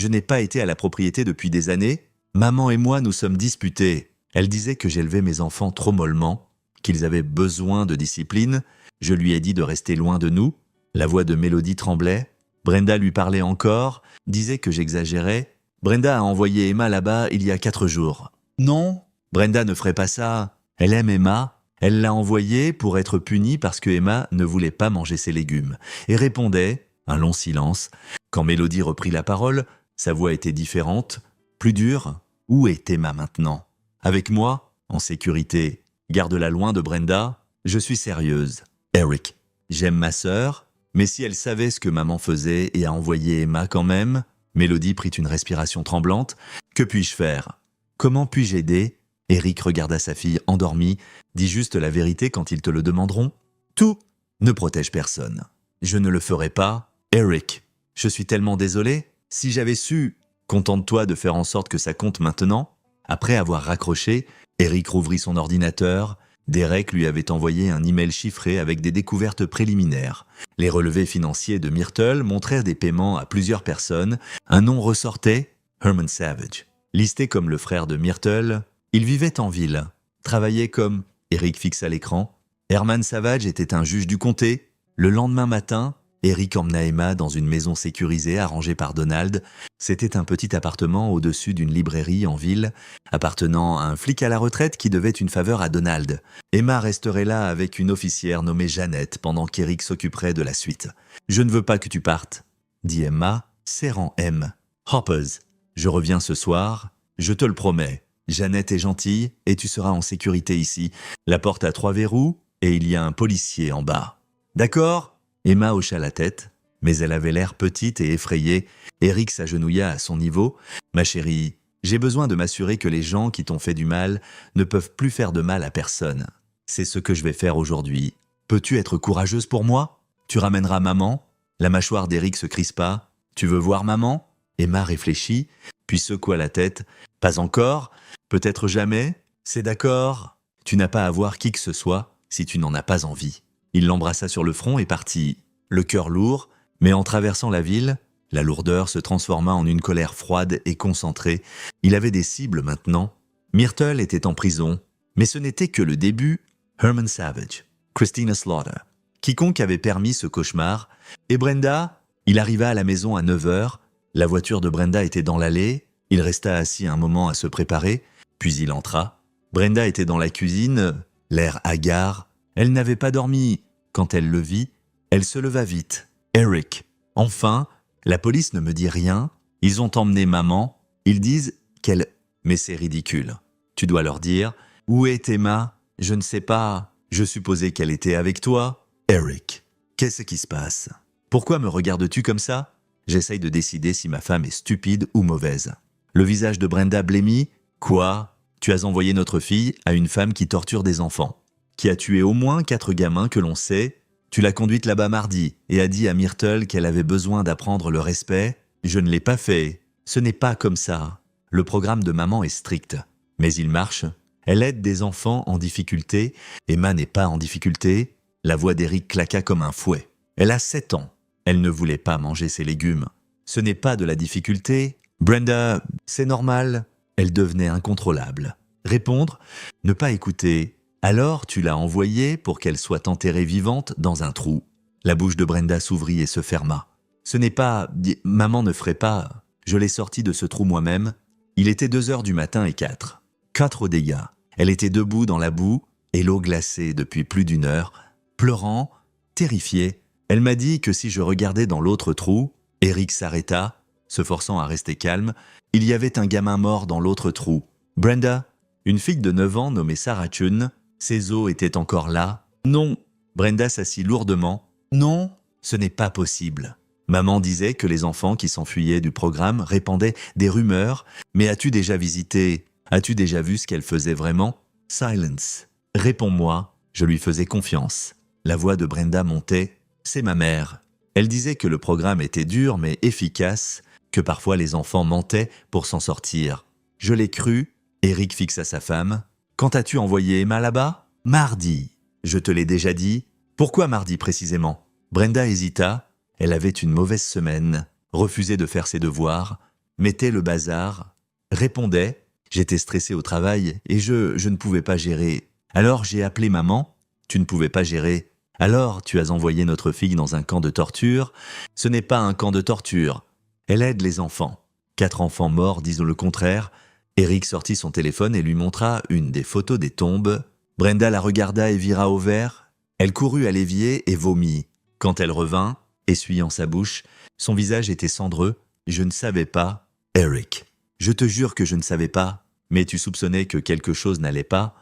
n'ai pas été à la propriété depuis des années. Maman et moi nous sommes disputés. Elle disait que j'élevais mes enfants trop mollement, qu'ils avaient besoin de discipline. Je lui ai dit de rester loin de nous. La voix de Mélodie tremblait. Brenda lui parlait encore, disait que j'exagérais. Brenda a envoyé Emma là-bas il y a 4 jours. Non, Brenda ne ferait pas ça. Elle aime Emma. Elle l'a envoyée pour être punie parce que Emma ne voulait pas manger ses légumes. Et répondait, un long silence. Quand Mélodie reprit la parole, sa voix était différente, plus dure. Où est Emma maintenant? Avec moi, en sécurité. Garde-la loin de Brenda. Je suis sérieuse. Eric, j'aime ma sœur, mais si elle savait ce que maman faisait et a envoyé Emma quand même... Mélodie prit une respiration tremblante. Que puis-je faire? Comment puis-je aider? Eric regarda sa fille endormie. Dis juste la vérité quand ils te le demanderont. Tout ne protège personne. Je ne le ferai pas. Eric, je suis tellement désolé. Si j'avais su, contente-toi de faire en sorte que ça compte maintenant. Après avoir raccroché, Eric rouvrit son ordinateur. Derek lui avait envoyé un email chiffré avec des découvertes préliminaires. Les relevés financiers de Myrtle montrèrent des paiements à plusieurs personnes. Un nom ressortait, Herman Savage. Listé comme le frère de Myrtle, il vivait en ville. Travaillait comme, Eric fixa l'écran. Herman Savage était un juge du comté. Le lendemain matin, Eric emmena Emma dans une maison sécurisée arrangée par Donald. C'était un petit appartement au-dessus d'une librairie en ville, appartenant à un flic à la retraite qui devait une faveur à Donald. Emma resterait là avec une officière nommée Jeannette pendant qu'Eric s'occuperait de la suite. « Je ne veux pas que tu partes », dit Emma, serrant M. « Hoppers, je reviens ce soir, je te le promets. Jeannette est gentille et tu seras en sécurité ici. La porte a 3 verrous et il y a un policier en bas. D'accord ?» Emma hocha la tête, mais elle avait l'air petite et effrayée. Eric s'agenouilla à son niveau. « Ma chérie, j'ai besoin de m'assurer que les gens qui t'ont fait du mal ne peuvent plus faire de mal à personne. C'est ce que je vais faire aujourd'hui. Peux-tu être courageuse pour moi? Tu ramèneras maman ?» La mâchoire d'Eric se crispa. « Tu veux voir maman ?» Emma réfléchit, puis secoua la tête. « Pas encore? Peut-être jamais? C'est d'accord? Tu n'as pas à voir qui que ce soit si tu n'en as pas envie. » Il l'embrassa sur le front et partit, le cœur lourd, mais en traversant la ville, la lourdeur se transforma en une colère froide et concentrée. Il avait des cibles maintenant. Myrtle était en prison, mais ce n'était que le début. Herman Savage, Christina Slaughter, quiconque avait permis ce cauchemar, et Brenda, il arriva à la maison à 9h. La voiture de Brenda était dans l'allée. Il resta assis un moment à se préparer, puis il entra. Brenda était dans la cuisine, l'air hagard. Elle n'avait pas dormi. Quand elle le vit, elle se leva vite. « Eric, enfin, la police ne me dit rien. Ils ont emmené maman. Ils disent qu'elle... » Mais c'est ridicule. Tu dois leur dire « Où est Emma? Je ne sais pas. Je supposais qu'elle était avec toi. » Eric, qu'est-ce qui se passe? Pourquoi me regardes-tu comme ça? J'essaye de décider si ma femme est stupide ou mauvaise. Le visage de Brenda blêmit. « Quoi? Tu as envoyé notre fille à une femme qui torture des enfants. Qui a tué au moins 4 gamins que l'on sait. Tu l'as conduite là-bas mardi et a dit à Myrtle qu'elle avait besoin d'apprendre le respect. Je ne l'ai pas fait. Ce n'est pas comme ça. Le programme de maman est strict. Mais il marche. Elle aide des enfants en difficulté. Emma n'est pas en difficulté. » La voix d'Eric claqua comme un fouet. Elle a 7 ans. Elle ne voulait pas manger ses légumes. Ce n'est pas de la difficulté. Brenda, c'est normal. Elle devenait incontrôlable. Répondre, ne pas écouter. Alors tu l'as envoyée pour qu'elle soit enterrée vivante dans un trou. La bouche de Brenda s'ouvrit et se ferma. Ce n'est pas... Maman ne ferait pas... Je l'ai sortie de ce trou moi-même. Il était 2h du matin et 4. 4 dégâts. Elle était debout dans la boue et l'eau glacée depuis plus d'1 heure, pleurant, terrifiée. Elle m'a dit que si je regardais dans l'autre trou, Eric s'arrêta, se forçant à rester calme. Il y avait un gamin mort dans l'autre trou. Brenda, une fille de 9 ans nommée Sarah Chun, ses os étaient encore là. Non. Brenda s'assit lourdement. Non, ce n'est pas possible. Maman disait que les enfants qui s'enfuyaient du programme répandaient des rumeurs. Mais as-tu déjà visité? As-tu déjà vu ce qu'elle faisait vraiment? Silence. Réponds-moi. Je lui faisais confiance. La voix de Brenda montait. C'est ma mère. Elle disait que le programme était dur mais efficace, que parfois les enfants mentaient pour s'en sortir. Je l'ai cru. Eric fixa sa femme. Quand as-tu envoyé Emma là-bas? Mardi. Je te l'ai déjà dit. Pourquoi mardi précisément? Brenda hésita. Elle avait une mauvaise semaine. refusait de faire ses devoirs, mettait le bazar, répondait. J'étais stressé au travail et je ne pouvais pas gérer. Alors j'ai appelé maman. Tu ne pouvais pas gérer. Alors tu as envoyé notre fille dans un camp de torture. Ce n'est pas un camp de torture. Elle aide les enfants. 4 enfants morts disent le contraire. Eric sortit son téléphone et lui montra une des photos des tombes. Brenda la regarda et vira au vert. Elle courut à l'évier et vomit. Quand elle revint, essuyant sa bouche, son visage était cendreux. Je ne savais pas. Eric, je te jure que je ne savais pas. Mais tu soupçonnais que quelque chose n'allait pas.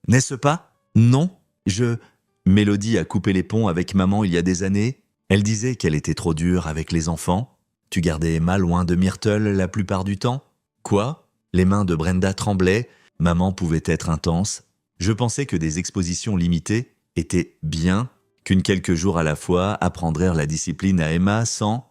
N'est-ce pas? Non. Mélodie a coupé les ponts avec maman il y a des années. Elle disait qu'elle était trop dure avec les enfants. Tu gardais Emma loin de Myrtle la plupart du temps. Quoi? Les mains de Brenda tremblaient. Maman pouvait être intense. Je pensais que des expositions limitées étaient bien, qu'une quelques jours à la fois apprendrait la discipline à Emma sans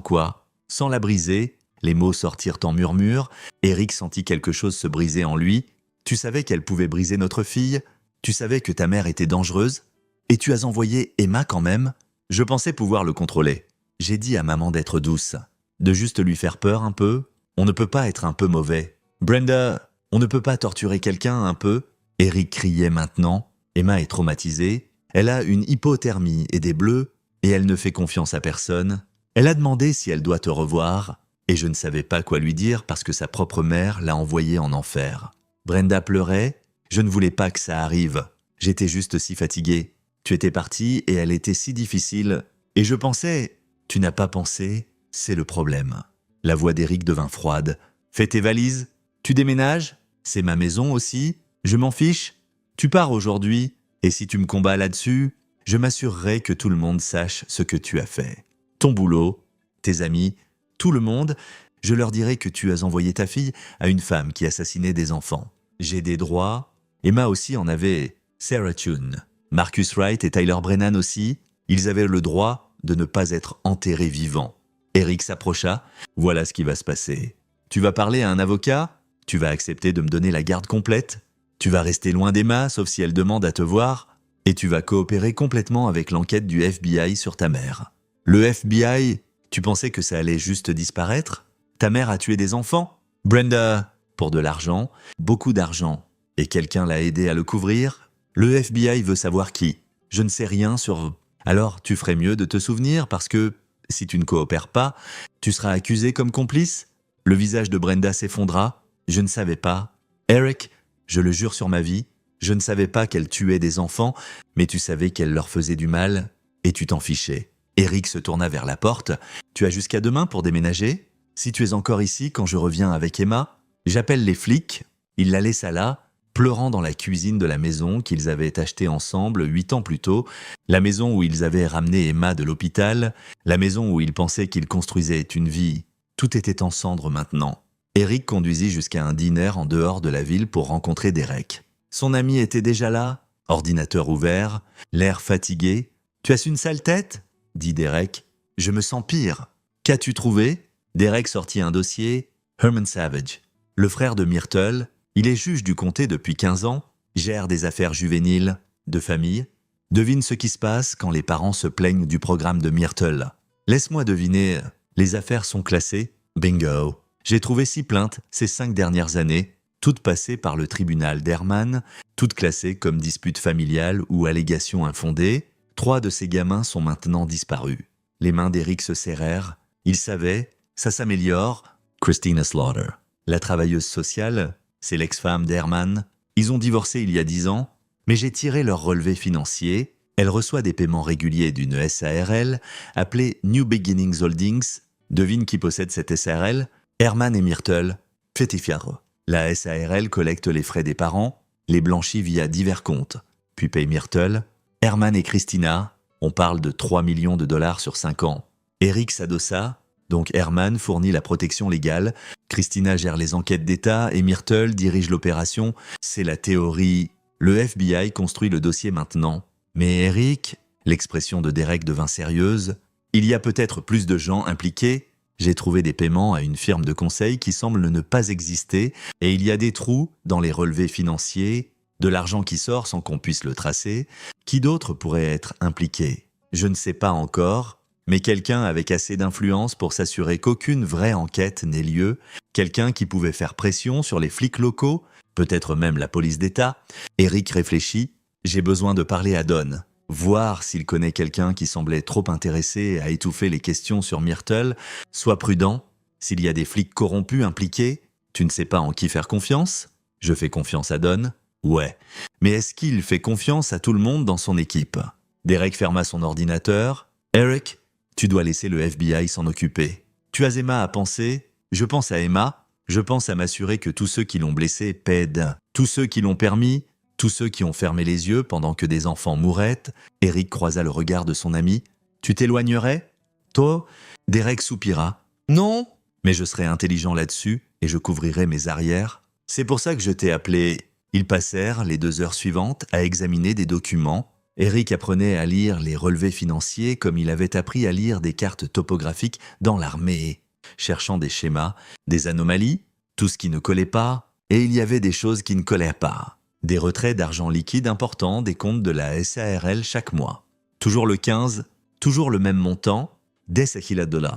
quoi? Sans la briser. Les mots sortirent en murmures. Eric sentit quelque chose se briser en lui. Tu savais qu'elle pouvait briser notre fille? Tu savais que ta mère était dangereuse? Et tu as envoyé Emma quand même? Je pensais pouvoir le contrôler. J'ai dit à maman d'être douce, de juste lui faire peur un peu. On ne peut pas être un peu mauvais. Brenda, on ne peut pas torturer quelqu'un un peu? Eric criait maintenant. Emma est traumatisée. Elle a une hypothermie et des bleus, et elle ne fait confiance à personne. Elle a demandé si elle doit te revoir, et je ne savais pas quoi lui dire parce que sa propre mère l'a envoyée en enfer. Brenda pleurait. Je ne voulais pas que ça arrive. J'étais juste si fatigué. Tu étais partie et elle était si difficile. Et je pensais, tu n'as pas pensé, c'est le problème. La voix d'Eric devint froide. Fais tes valises. Tu déménages? C'est ma maison aussi. Je m'en fiche. Tu pars aujourd'hui. Et si tu me combats là-dessus, je m'assurerai que tout le monde sache ce que tu as fait. Ton boulot, tes amis, tout le monde, je leur dirai que tu as envoyé ta fille à une femme qui assassinait des enfants. J'ai des droits. Emma aussi en avait. Sarah Tune. Marcus Wright et Tyler Brennan aussi, ils avaient le droit de ne pas être enterrés vivants. Eric s'approcha. Voilà ce qui va se passer. Tu vas parler à un avocat? Tu vas accepter de me donner la garde complète? Tu vas rester loin d'Emma, sauf si elle demande à te voir? Et tu vas coopérer complètement avec l'enquête du FBI sur ta mère. Le FBI, tu pensais que ça allait juste disparaître? Ta mère a tué des enfants? Brenda, pour de l'argent, beaucoup d'argent. Et quelqu'un l'a aidé à le couvrir? Le FBI veut savoir qui. Je ne sais rien sur... Alors, tu ferais mieux de te souvenir parce que, si tu ne coopères pas, tu seras accusé comme complice? Le visage de Brenda s'effondra. Je ne savais pas. Eric, je le jure sur ma vie, je ne savais pas qu'elle tuait des enfants, mais tu savais qu'elle leur faisait du mal, et tu t'en fichais. Eric se tourna vers la porte. Tu as jusqu'à demain pour déménager? Si tu es encore ici quand je reviens avec Emma, j'appelle les flics. Il la laissa là, pleurant dans la cuisine de la maison qu'ils avaient achetée ensemble 8 ans plus tôt, la maison où ils avaient ramené Emma de l'hôpital, la maison où ils pensaient qu'ils construisaient une vie. Tout était en cendres maintenant. Eric conduisit jusqu'à un dîner en dehors de la ville pour rencontrer Derek. Son ami était déjà là, ordinateur ouvert, l'air fatigué. « Tu as une sale tête ?» dit Derek. « Je me sens pire. Qu'as-tu trouvé ?» Derek sortit un dossier. Herman Savage, le frère de Myrtle. Il est juge du comté depuis 15 ans, gère des affaires juvéniles, de famille. Devine ce qui se passe quand les parents se plaignent du programme de Myrtle. Laisse-moi deviner, les affaires sont classées. Bingo. J'ai trouvé 6 plaintes ces 5 dernières années, toutes passées par le tribunal d'Herman, toutes classées comme disputes familiales ou allégations infondées. 3 de ces gamins sont maintenant disparus. Les mains d'Eric se serrèrent. Il savait, ça s'améliore. Christina Slaughter, la travailleuse sociale, c'est l'ex-femme d'Herman. Ils ont divorcé il y a 10 ans, mais j'ai tiré leur relevé financier. Elle reçoit des paiements réguliers d'une SARL appelée New Beginnings Holdings. Devine qui possède cette SARL? Herman et Myrtle. Fetifiaro. La SARL collecte les frais des parents, les blanchit via divers comptes, puis paye Myrtle. Herman et Christina, on parle de 3 millions de dollars sur 5 ans. Eric s'adossa. Donc Herman fournit la protection légale, Christina gère les enquêtes d'État et Myrtle dirige l'opération. C'est la théorie. Le FBI construit le dossier maintenant. Mais Eric, l'expression de Derek devint sérieuse, il y a peut-être plus de gens impliqués. J'ai trouvé des paiements à une firme de conseil qui semble ne pas exister et il y a des trous dans les relevés financiers, de l'argent qui sort sans qu'on puisse le tracer. Qui d'autre pourrait être impliqué? Je ne sais pas encore. mais quelqu'un avec assez d'influence pour s'assurer qu'aucune vraie enquête n'ait lieu, quelqu'un qui pouvait faire pression sur les flics locaux, peut-être même la police d'État. Eric réfléchit. J'ai besoin de parler à Don, voir s'il connaît quelqu'un qui semblait trop intéressé à étouffer les questions sur Myrtle. Sois prudent, s'il y a des flics corrompus impliqués, tu ne sais pas en qui faire confiance? Je fais confiance à Don. Ouais, mais est-ce qu'il fait confiance à tout le monde dans son équipe? Derek ferma son ordinateur. Eric, tu dois laisser le FBI s'en occuper. Tu as Emma à penser? Je pense à Emma. Je pense à m'assurer que tous ceux qui l'ont blessé paident. Tous ceux qui l'ont permis, tous ceux qui ont fermé les yeux pendant que des enfants mouraient. Eric croisa le regard de son ami. Tu t'éloignerais? Toi? Derek soupira. Non, mais je serai intelligent là-dessus et je couvrirai mes arrières. C'est pour ça que je t'ai appelé. Ils passèrent les 2 heures suivantes à examiner des documents. Eric apprenait à lire les relevés financiers comme il avait appris à lire des cartes topographiques dans l'armée, cherchant des schémas, des anomalies, tout ce qui ne collait pas, et il y avait des choses qui ne collaient pas. Des retraits d'argent liquide importants des comptes de la SARL chaque mois. Toujours le 15, toujours le même montant, $10,000.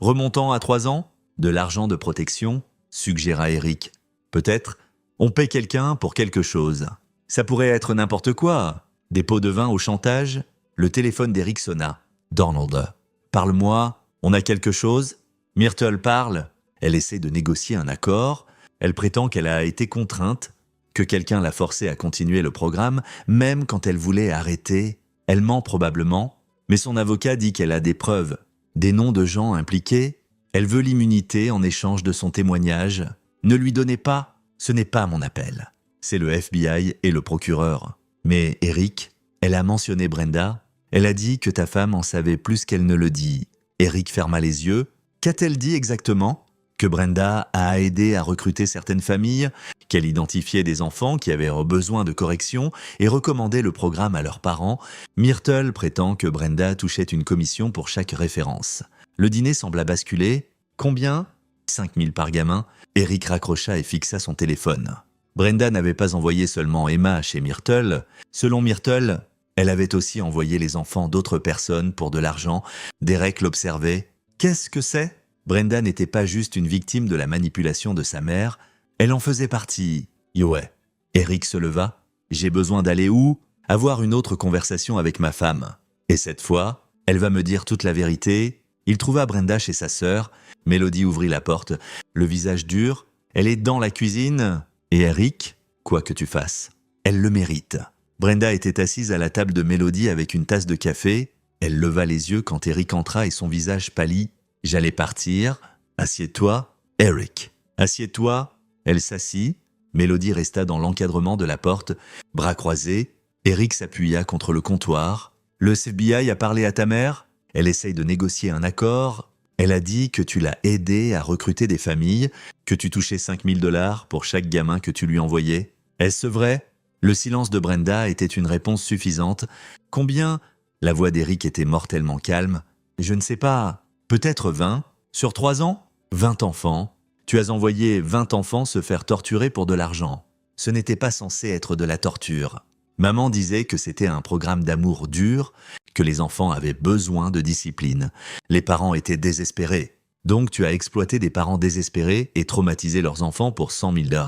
Remontant à 3 ans, de l'argent de protection, suggéra Eric. Peut-être, on paie quelqu'un pour quelque chose. Ça pourrait être n'importe quoi. Des pots de vin au chantage. Le téléphone d'Eric sonna. Donald. Parle-moi, on a quelque chose? Myrtle parle. Elle essaie de négocier un accord. Elle prétend qu'elle a été contrainte, que quelqu'un l'a forcée à continuer le programme, même quand elle voulait arrêter. Elle ment probablement, mais son avocat dit qu'elle a des preuves, des noms de gens impliqués. Elle veut l'immunité en échange de son témoignage. Ne lui donnez pas, ce n'est pas mon appel. C'est le FBI et le procureur. Mais Eric, elle a mentionné Brenda. Elle a dit que ta femme en savait plus qu'elle ne le dit. Eric ferma les yeux. Qu'a-t-elle dit exactement? Que Brenda a aidé à recruter certaines familles, qu'elle identifiait des enfants qui avaient besoin de correction et recommandait le programme à leurs parents. Myrtle prétend que Brenda touchait une commission pour chaque référence. Le dîner sembla basculer. Combien? 5 000 par gamin. Eric raccrocha et fixa son téléphone. Brenda n'avait pas envoyé seulement Emma chez Myrtle. Selon Myrtle, elle avait aussi envoyé les enfants d'autres personnes pour de l'argent. Derek l'observait. Qu'est-ce que c'est? Brenda n'était pas juste une victime de la manipulation de sa mère. Elle en faisait partie. Ouais. Eric se leva. J'ai besoin d'aller où? Avoir une autre conversation avec ma femme. Et cette fois, elle va me dire toute la vérité. Il trouva Brenda chez sa sœur. Mélodie ouvrit la porte. Le visage dur. Elle est dans la cuisine. Et Eric, quoi que tu fasses, elle le mérite. Brenda était assise à la table de Mélodie avec une tasse de café. Elle leva les yeux quand Eric entra et son visage pâlit. J'allais partir. Assieds-toi, Eric. Assieds-toi. Elle s'assit. Mélodie resta dans l'encadrement de la porte, bras croisés. Eric s'appuya contre le comptoir. Le FBI a parlé à ta mère? Elle essaye de négocier un accord. Elle a dit que tu l'as aidé à recruter des familles, que tu touchais $5 000 pour chaque gamin que tu lui envoyais. Est-ce vrai? Le silence de Brenda était une réponse suffisante. Combien? La voix d'Eric était mortellement calme. Je ne sais pas, peut-être 20? Sur 3 ans? 20 enfants. Tu as envoyé 20 enfants se faire torturer pour de l'argent. Ce n'était pas censé être de la torture. Maman disait que c'était un programme d'amour dur, que les enfants avaient besoin de discipline. Les parents étaient désespérés. Donc tu as exploité des parents désespérés et traumatisé leurs enfants pour $100 000.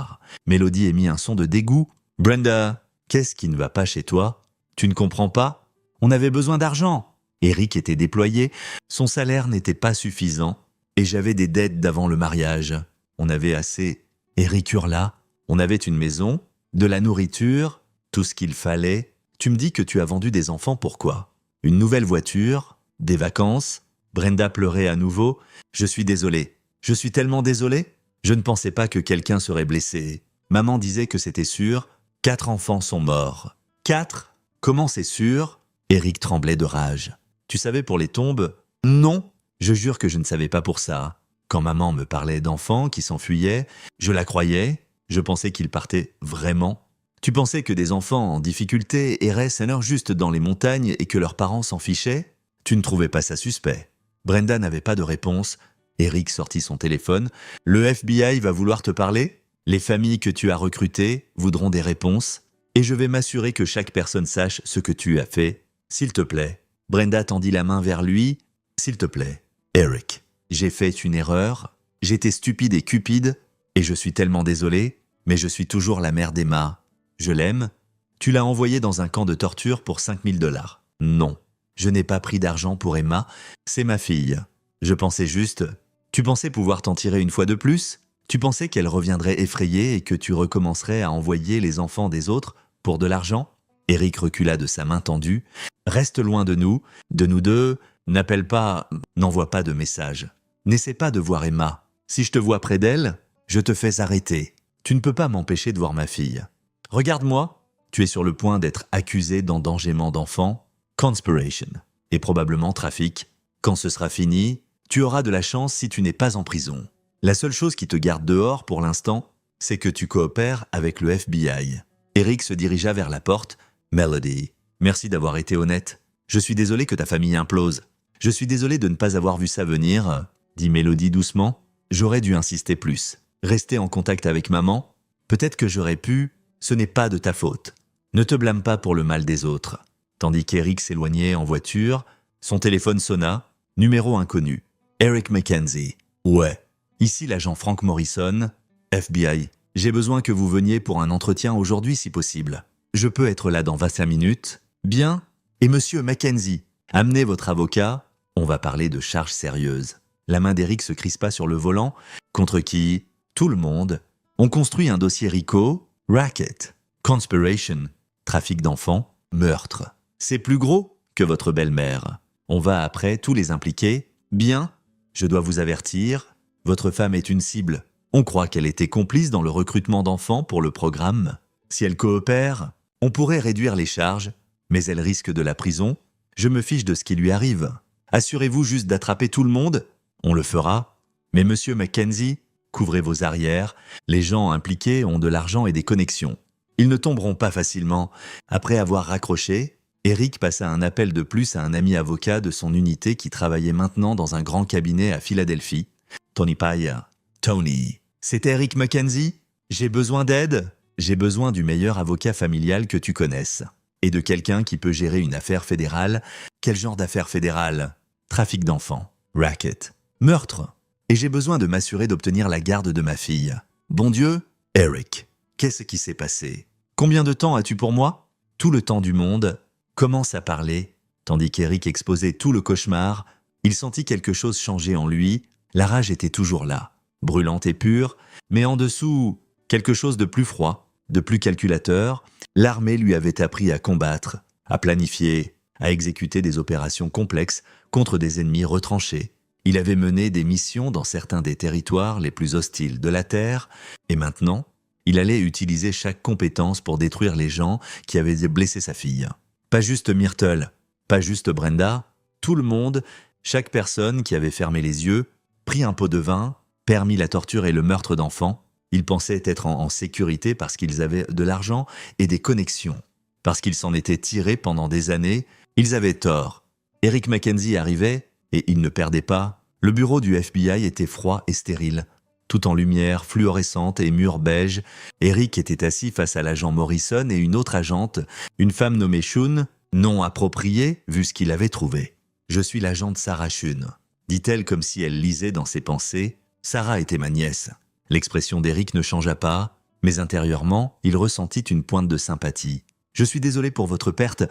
Mélodie émit un son de dégoût. Brenda, qu'est-ce qui ne va pas chez toi? Tu ne comprends pas? On avait besoin d'argent. Eric était déployé. Son salaire n'était pas suffisant. Et j'avais des dettes d'avant le mariage. On avait assez. Eric hurla. On avait une maison, de la nourriture, tout ce qu'il fallait. Tu me dis que tu as vendu des enfants, pourquoi? Une nouvelle voiture, des vacances. Brenda pleurait à nouveau. Je suis désolé. Je suis tellement désolé. Je ne pensais pas que quelqu'un serait blessé. Maman disait que c'était sûr. 4 enfants sont morts. 4? Comment c'est sûr? Eric tremblait de rage. Tu savais pour les tombes? Non. Je jure que je ne savais pas pour ça. Quand maman me parlait d'enfants qui s'enfuyaient, je la croyais. Je pensais qu'ils partaient vraiment. Tu pensais que des enfants en difficulté erraient seineur juste dans les montagnes et que leurs parents s'en fichaient? Tu ne trouvais pas ça suspect. Brenda n'avait pas de réponse. Eric sortit son téléphone. Le FBI va vouloir te parler? Les familles que tu as recrutées voudront des réponses. Et je vais m'assurer que chaque personne sache ce que tu as fait. S'il te plaît. Brenda tendit la main vers lui. S'il te plaît, Eric, j'ai fait une erreur, j'étais stupide et cupide, et je suis tellement désolé, mais je suis toujours la mère d'Emma. Je l'aime. Tu l'as envoyée dans un camp de torture pour 5000 dollars. Non, je n'ai pas pris d'argent pour Emma, c'est ma fille. Je pensais juste, tu pensais pouvoir t'en tirer une fois de plus? Tu pensais qu'elle reviendrait effrayée et que tu recommencerais à envoyer les enfants des autres pour de l'argent? Eric recula de sa main tendue. Reste loin de nous deux, n'appelle pas, n'envoie pas de message. N'essaie pas de voir Emma. Si je te vois près d'elle, je te fais arrêter. Tu ne peux pas m'empêcher de voir ma fille. Regarde-moi, tu es sur le point d'être accusé d'endangement d'enfants, conspiration, et probablement trafic. Quand ce sera fini, tu auras de la chance si tu n'es pas en prison. La seule chose qui te garde dehors pour l'instant, c'est que tu coopères avec le FBI. Eric se dirigea vers la porte. Melody, merci d'avoir été honnête. Je suis désolé que ta famille implose. Je suis désolé de ne pas avoir vu ça venir, dit Melody doucement. J'aurais dû insister plus. Rester en contact avec maman. Peut-être que j'aurais pu. Ce n'est pas de ta faute. Ne te blâme pas pour le mal des autres. Tandis qu'Eric s'éloignait en voiture, son téléphone sonna. Numéro inconnu. Eric Mackenzie. Ouais. Ici l'agent Frank Morrison, FBI. J'ai besoin que vous veniez pour un entretien aujourd'hui si possible. Je peux être là dans 25 minutes. Bien. Et monsieur Mackenzie, amenez votre avocat. On va parler de charges sérieuses. La main d'Eric se crispa sur le volant. Contre qui? Tout le monde. On construit un dossier RICO, racket, conspiration, trafic d'enfants, meurtre. C'est plus gros que votre belle-mère. On va après tous les impliquer. Bien. Je dois vous avertir. Votre femme est une cible. On croit qu'elle était complice dans le recrutement d'enfants pour le programme. Si elle coopère, on pourrait réduire les charges, mais elle risque de la prison. Je me fiche de ce qui lui arrive. Assurez-vous juste d'attraper tout le monde. On le fera. Mais monsieur Mackenzie, couvrez vos arrières. Les gens impliqués ont de l'argent et des connexions. Ils ne tomberont pas facilement. Après avoir raccroché, Eric passa un appel de plus à un ami avocat de son unité qui travaillait maintenant dans un grand cabinet à Philadelphie. Tony Paya. Tony. C'est Eric Mackenzie? J'ai besoin d'aide? J'ai besoin du meilleur avocat familial que tu connaisses. Et de quelqu'un qui peut gérer une affaire fédérale. Quel genre d'affaire fédérale? Trafic d'enfants. Racket. Meurtre. Et j'ai besoin de m'assurer d'obtenir la garde de ma fille. Bon Dieu? Eric. Qu'est-ce qui s'est passé? Combien de temps as-tu pour moi? Tout le temps du monde. Commence à parler. Tandis qu'Eric exposait tout le cauchemar, il sentit quelque chose changer en lui. La rage était toujours là, brûlante et pure, mais en dessous, quelque chose de plus froid, de plus calculateur. L'armée lui avait appris à combattre, à planifier, à exécuter des opérations complexes contre des ennemis retranchés. Il avait mené des missions dans certains des territoires les plus hostiles de la Terre, et maintenant, il allait utiliser chaque compétence pour détruire les gens qui avaient blessé sa fille. Pas juste Myrtle, pas juste Brenda, tout le monde, chaque personne qui avait fermé les yeux, pris un pot de vin, permis la torture et le meurtre d'enfants. Ils pensaient être en sécurité parce qu'ils avaient de l'argent et des connexions. Parce qu'ils s'en étaient tirés pendant des années, ils avaient tort. Eric Mackenzie arrivait, et il ne perdait pas. Le bureau du FBI était froid et stérile. Tout en lumière fluorescente et murs beige, Eric était assis face à l'agent Morrison et une autre agente, une femme nommée Shun, nom approprié vu ce qu'il avait trouvé. « Je suis l'agente Sarah Shun », dit-elle comme si elle lisait dans ses pensées. Sarah était ma nièce. L'expression d'Eric ne changea pas, mais intérieurement, il ressentit une pointe de sympathie. « Je suis désolé pour votre perte.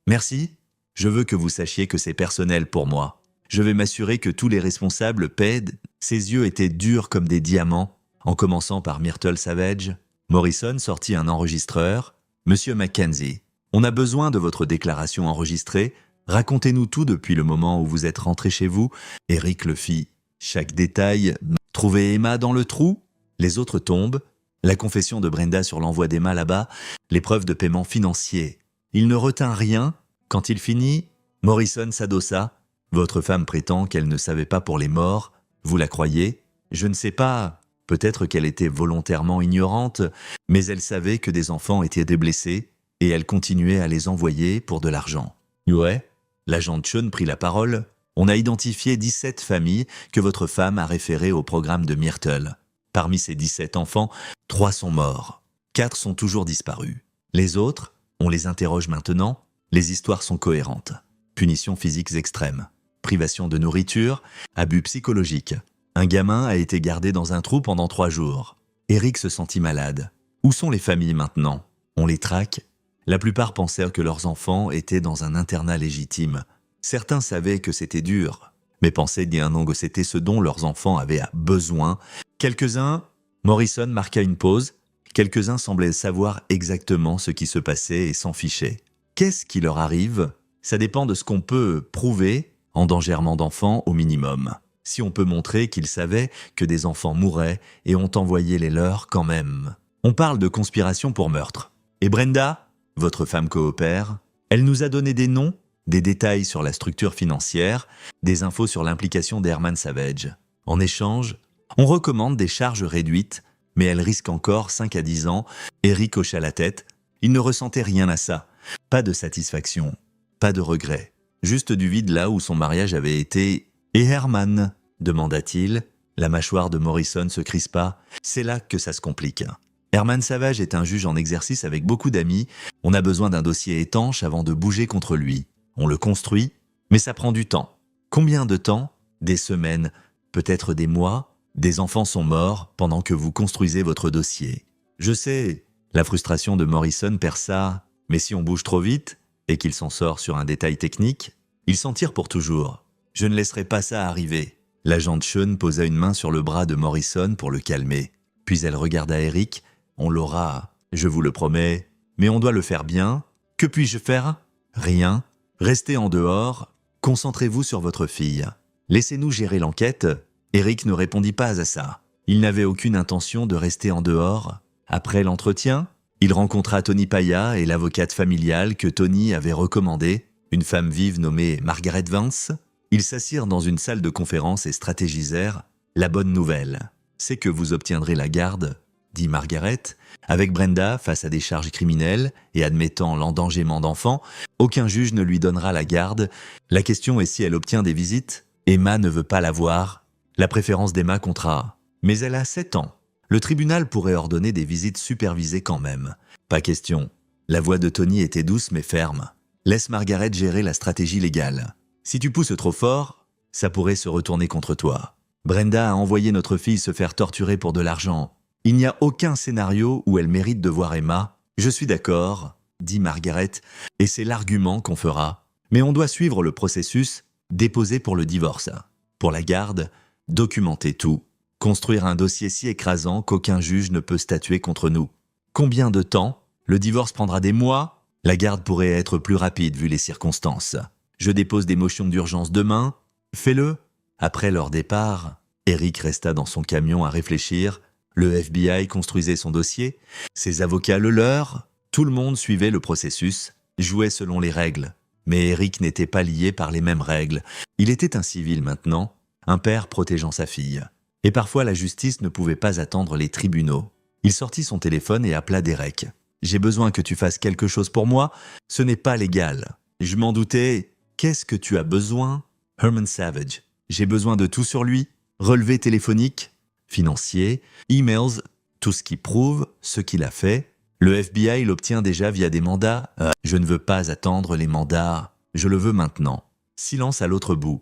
Merci. Je veux que vous sachiez que c'est personnel pour moi. Je vais m'assurer que tous les responsables paient. » Ses yeux étaient durs comme des diamants, en commençant par Myrtle Savage. Morrison sortit un enregistreur. « Monsieur Mackenzie, on a besoin de votre déclaration enregistrée. Racontez-nous tout depuis le moment où vous êtes rentré chez vous. » Eric le fit. Chaque détail. « Trouver Emma dans le trou? Les autres tombent. La confession de Brenda sur l'envoi d'Emma là-bas. Les preuves de paiement financier. » Il ne retint rien. Quand il finit, Morrison s'adossa. « Votre femme prétend qu'elle ne savait pas pour les morts. Vous la croyez? Je ne sais pas. Peut-être qu'elle était volontairement ignorante, mais elle savait que des enfants étaient déblessés et elle continuait à les envoyer pour de l'argent. » Ouais, l'agent Chun prit la parole. « On a identifié 17 familles que votre femme a référées au programme de Myrtle. Parmi ces 17 enfants, 3 sont morts. 4 sont toujours disparus. Les autres, on les interroge maintenant. Les histoires sont cohérentes. Punitions physiques extrêmes. privation de nourriture, abus psychologiques. Un gamin a été gardé dans un trou pendant 3 jours. Eric se sentit malade. Où sont les familles maintenant? On les traque? La plupart pensèrent que leurs enfants étaient dans un internat légitime. Certains savaient que c'était dur, mais pensaient bien non que c'était ce dont leurs enfants avaient besoin. Quelques-uns, Morrison marqua une pause, quelques-uns semblaient savoir exactement ce qui se passait et s'en fichaient. Qu'est-ce qui leur arrive? Ça dépend de ce qu'on peut prouver, endangerement d'enfants au minimum. Si on peut montrer qu'ils savaient que des enfants mouraient et ont envoyé les leurs quand même. On parle de conspiration pour meurtre. Et Brenda, votre femme coopère, elle nous a donné des noms, des détails sur la structure financière, des infos sur l'implication d'Herman Savage. En échange, on recommande des charges réduites, mais elle risque encore 5 à 10 ans. Eric hocha la tête. Il ne ressentait rien à ça. Pas de satisfaction, pas de regret. Juste du vide là où son mariage avait été. Et Herman, demanda-t-il. La mâchoire de Morrison se crispa. C'est là que ça se complique. Herman Savage est un juge en exercice avec beaucoup d'amis. On a besoin d'un dossier étanche avant de bouger contre lui. On le construit, mais ça prend du temps. Combien de temps? Des semaines, peut-être des mois. Des enfants sont morts pendant que vous construisez votre dossier. Je sais, la frustration de Morrison perça, mais si on bouge trop vite et qu'il s'en sort sur un détail technique, il s'en tire pour toujours. Je ne laisserai pas ça arriver. L'agent Sean posa une main sur le bras de Morrison pour le calmer. Puis elle regarda Eric. On l'aura, je vous le promets, mais on doit le faire bien. Que puis-je faire? Rien. Restez en dehors. Concentrez-vous sur votre fille. Laissez-nous gérer l'enquête. Eric ne répondit pas à ça. Il n'avait aucune intention de rester en dehors. Après l'entretien, il rencontra Tony Paya et l'avocate familiale que Tony avait recommandée, une femme vive nommée Margaret Vance. Ils s'assirent dans une salle de conférence et stratégisèrent. La bonne nouvelle, c'est que vous obtiendrez la garde, dit Margaret. Avec Brenda face à des charges criminelles et admettant l'endangement d'enfants, aucun juge ne lui donnera la garde. La question est si elle obtient des visites. Emma ne veut pas la voir. La préférence d'Emma comptera. Mais elle a 7 ans. Le tribunal pourrait ordonner des visites supervisées quand même. Pas question. La voix de Tony était douce mais ferme. Laisse Margaret gérer la stratégie légale. Si tu pousses trop fort, ça pourrait se retourner contre toi. Brenda a envoyé notre fille se faire torturer pour de l'argent. Il n'y a aucun scénario où elle mérite de voir Emma. Je suis d'accord, dit Margaret, et c'est l'argument qu'on fera. Mais on doit suivre le processus, déposer pour le divorce. Pour la garde, documenter tout. Construire un dossier si écrasant qu'aucun juge ne peut statuer contre nous. Combien de temps? Le divorce prendra des mois? La garde pourrait être plus rapide vu les circonstances. Je dépose des motions d'urgence demain. Fais-le. Après leur départ, Eric resta dans son camion à réfléchir. Le FBI construisait son dossier. Ses avocats le leur. Tout le monde suivait le processus, jouait selon les règles. Mais Eric n'était pas lié par les mêmes règles. Il était un civil maintenant, un père protégeant sa fille. Et parfois la justice ne pouvait pas attendre les tribunaux. Il sortit son téléphone et appela Derek. « J'ai besoin que tu fasses quelque chose pour moi. Ce n'est pas légal. » Je m'en doutais. « Qu'est-ce que tu as besoin ?» Herman Savage. J'ai besoin de tout sur lui. Relevé téléphonique, financier, emails, tout ce qui prouve ce qu'il a fait. Le FBI l'obtient déjà via des mandats. Je ne veux pas attendre les mandats. Je le veux maintenant. Silence à l'autre bout.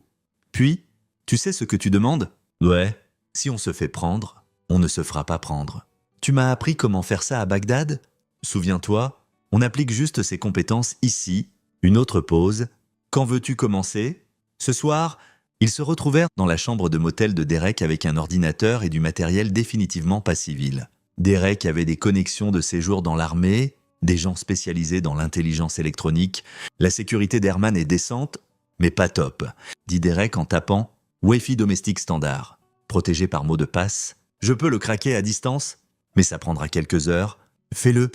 Puis, tu sais ce que tu demandes? Ouais. Si on se fait prendre, on ne se fera pas prendre. Tu m'as appris comment faire ça à Bagdad? Souviens-toi, on applique juste ces compétences ici. Une autre pause. Quand veux-tu commencer? Ce soir, ils se retrouvèrent dans la chambre de motel de Derek avec un ordinateur et du matériel définitivement pas civil. Derek avait des connexions de séjour dans l'armée, des gens spécialisés dans l'intelligence électronique. La sécurité d'Herman est décente, mais pas top, dit Derek en tapant « Wi-Fi domestique standard ». Protégé par mot de passe. Je peux le craquer à distance, mais ça prendra quelques heures. Fais-le.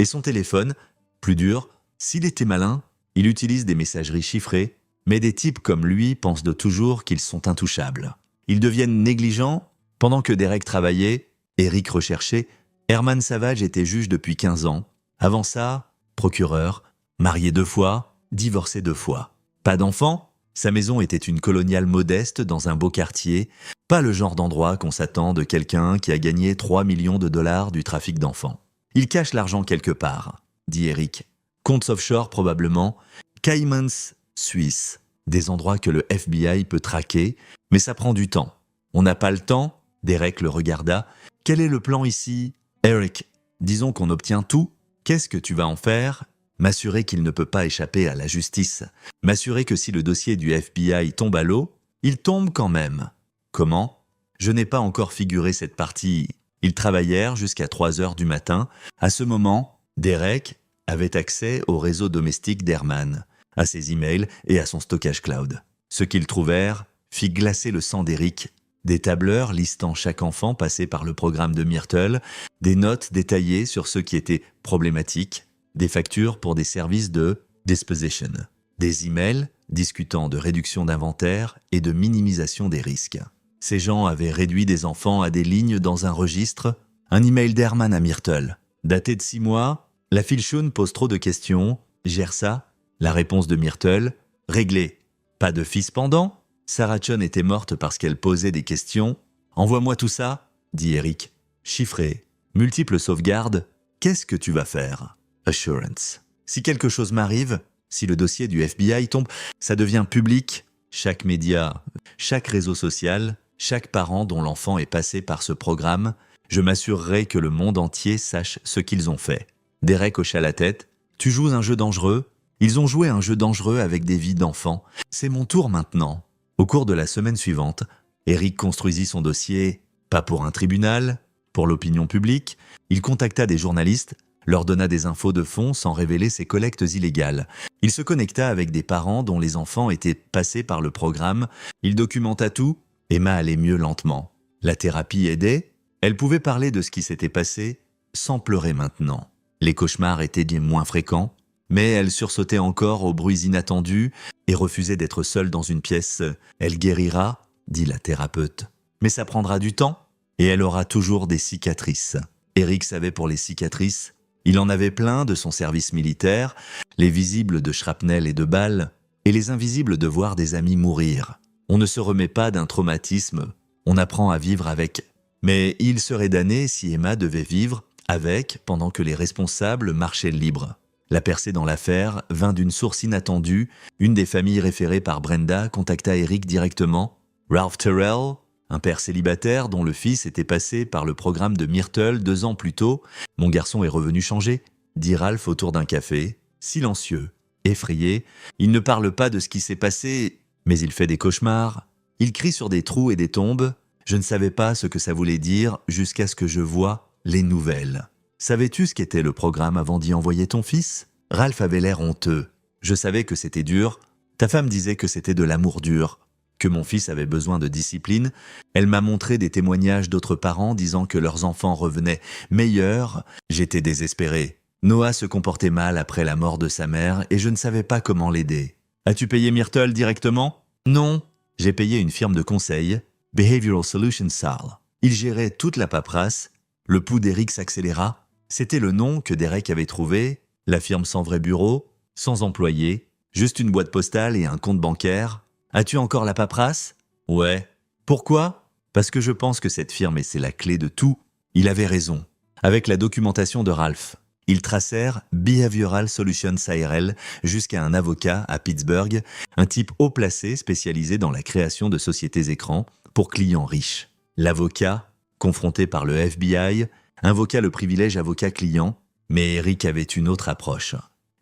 Et son téléphone, plus dur, s'il était malin, il utilise des messageries chiffrées, mais des types comme lui pensent de toujours qu'ils sont intouchables. Ils deviennent négligents. Pendant que Derek travaillait, Eric recherchait, Herman Savage était juge depuis 15 ans. Avant ça, procureur, marié 2 fois, divorcé 2 fois. Pas d'enfant? Sa maison était une coloniale modeste dans un beau quartier, pas le genre d'endroit qu'on s'attend de quelqu'un qui a gagné 3 millions de dollars du trafic d'enfants. Il cache l'argent quelque part, dit Eric. Comptes offshore probablement, Caymans, Suisse. des endroits que le FBI peut traquer, mais ça prend du temps. On n'a pas le temps? Derek le regarda. Quel est le plan ici? Eric, disons qu'on obtient tout. Qu'est-ce que tu vas en faire? M'assurer qu'il ne peut pas échapper à la justice. M'assurer que si le dossier du FBI tombe à l'eau, il tombe quand même. Comment? Je n'ai pas encore figuré cette partie. Ils travaillèrent jusqu'à 3 heures du matin. À ce moment, Derek avait accès au réseau domestique d'Herman, à ses emails et à son stockage cloud. Ce qu'ils trouvèrent fit glacer le sang d'Eric. Des tableurs listant chaque enfant passé par le programme de Myrtle, des notes détaillées sur ceux qui étaient problématiques, des factures pour des services de disposition, des emails discutant de réduction d'inventaire et de minimisation des risques. Ces gens avaient réduit des enfants à des lignes dans un registre, un email d'Herman à Myrtle, daté de 6 mois, la Filchun pose trop de questions, gère ça, la réponse de Myrtle, réglé, pas de fils pendant? Sarah Chun était morte parce qu'elle posait des questions. Envoie-moi tout ça, dit Eric. Chiffré, multiples sauvegardes, qu'est-ce que tu vas faire? Assurance. Si quelque chose m'arrive, si le dossier du FBI tombe, ça devient public. Chaque média, chaque réseau social, chaque parent dont l'enfant est passé par ce programme, je m'assurerai que le monde entier sache ce qu'ils ont fait. Derek hocha la tête. Tu joues un jeu dangereux? Ils ont joué un jeu dangereux avec des vies d'enfants. C'est mon tour maintenant. Au cours de la semaine suivante, Eric construisit son dossier, pas pour un tribunal, pour l'opinion publique. Il contacta des journalistes, leur donna des infos de fond sans révéler ses collectes illégales. Il se connecta avec des parents dont les enfants étaient passés par le programme. Il documenta tout. Emma allait mieux lentement. La thérapie aidait. Elle pouvait parler de ce qui s'était passé sans pleurer maintenant. Les cauchemars étaient moins fréquents. Mais elle sursautait encore aux bruits inattendus et refusait d'être seule dans une pièce. Elle guérira, dit la thérapeute. Mais ça prendra du temps et elle aura toujours des cicatrices. Eric savait pour les cicatrices. Il en avait plein de son service militaire, les visibles de shrapnel et de balles, et les invisibles de voir des amis mourir. On ne se remet pas d'un traumatisme, on apprend à vivre avec. Mais il serait damné si Emma devait vivre avec pendant que les responsables marchaient libres. La percée dans l'affaire vint d'une source inattendue. Une des familles référées par Brenda contacta Eric directement. Ralph Terrell, un père célibataire dont le fils était passé par le programme de Myrtle 2 ans plus tôt. « Mon garçon est revenu changer », dit Ralph autour d'un café. Silencieux, effrayé, il ne parle pas de ce qui s'est passé, mais il fait des cauchemars. Il crie sur des trous et des tombes. Je ne savais pas ce que ça voulait dire jusqu'à ce que je voie les nouvelles. Savais-tu ce qu'était le programme avant d'y envoyer ton fils? Ralph avait l'air honteux. Je savais que c'était dur. Ta femme disait que c'était de l'amour dur, que mon fils avait besoin de discipline. Elle m'a montré des témoignages d'autres parents disant que leurs enfants revenaient meilleurs. J'étais désespéré. Noah se comportait mal après la mort de sa mère et je ne savais pas comment l'aider. As-tu payé Myrtle directement? Non. J'ai payé une firme de conseil, Behavioral Solutions SAL. Il gérait toute la paperasse. Le pouls d'Eric s'accéléra. C'était le nom que Derek avait trouvé, la firme sans vrai bureau, sans employé, juste une boîte postale et un compte bancaire. As-tu encore la paperasse? Ouais. Pourquoi? Parce que je pense que cette firme c'est la clé de tout. Il avait raison. Avec la documentation de Ralph, ils tracèrent Behavioral Solutions ARL jusqu'à un avocat à Pittsburgh, un type haut placé spécialisé dans la création de sociétés écrans pour clients riches. L'avocat, confronté par le FBI, invoqua le privilège avocat-client, mais Eric avait une autre approche.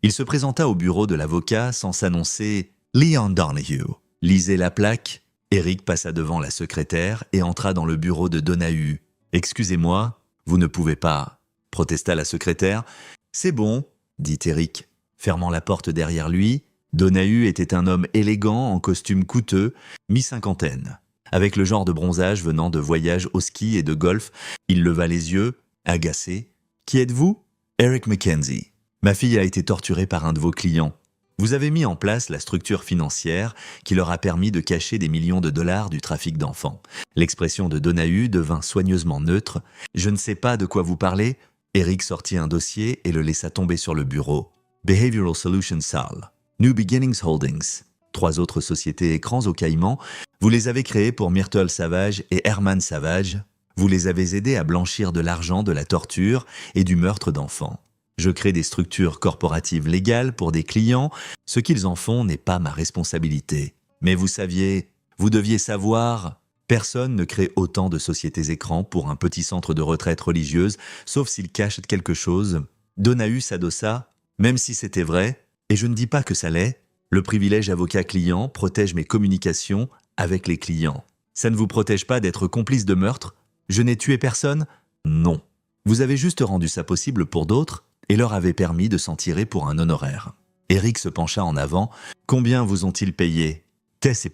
Il se présenta au bureau de l'avocat sans s'annoncer « Leon Donahue ». Lisait la plaque, Eric passa devant la secrétaire et entra dans le bureau de Donahue. « Excusez-moi, vous ne pouvez pas », protesta la secrétaire. « C'est bon », dit Eric, fermant la porte derrière lui. Donahue était un homme élégant en costume coûteux, mi-cinquantaine. Avec le genre de bronzage venant de voyages au ski et de golf, il leva les yeux, agacé. « Qui êtes-vous »« Eric Mackenzie. Ma fille a été torturée par un de vos clients. Vous avez mis en place la structure financière qui leur a permis de cacher des millions de dollars du trafic d'enfants. » L'expression de Donahue devint soigneusement neutre. « Je ne sais pas de quoi vous parlez. » Eric sortit un dossier et le laissa tomber sur le bureau. « Behavioral Solutions SAL. New Beginnings Holdings. 3 autres sociétés écrans aux Caïmans. Vous les avez créées pour Myrtle Savage et Herman Savage. Vous les avez aidés à blanchir de l'argent de la torture et du meurtre d'enfants. Je crée des structures corporatives légales pour des clients. Ce qu'ils en font n'est pas ma responsabilité. Mais vous deviez savoir, personne ne crée autant de sociétés écrans pour un petit centre de retraite religieuse, sauf s'il cache quelque chose. Donahue s'adossa, même si c'était vrai, et je ne dis pas que ça l'est, le privilège avocat-client protège mes communications avec les clients. Ça ne vous protège pas d'être complice de meurtre? Je n'ai tué personne? Non. Vous avez juste rendu ça possible pour d'autres et leur avez permis de s'en tirer pour un honoraire. Eric se pencha en avant. Combien vous ont-ils payé? 10%.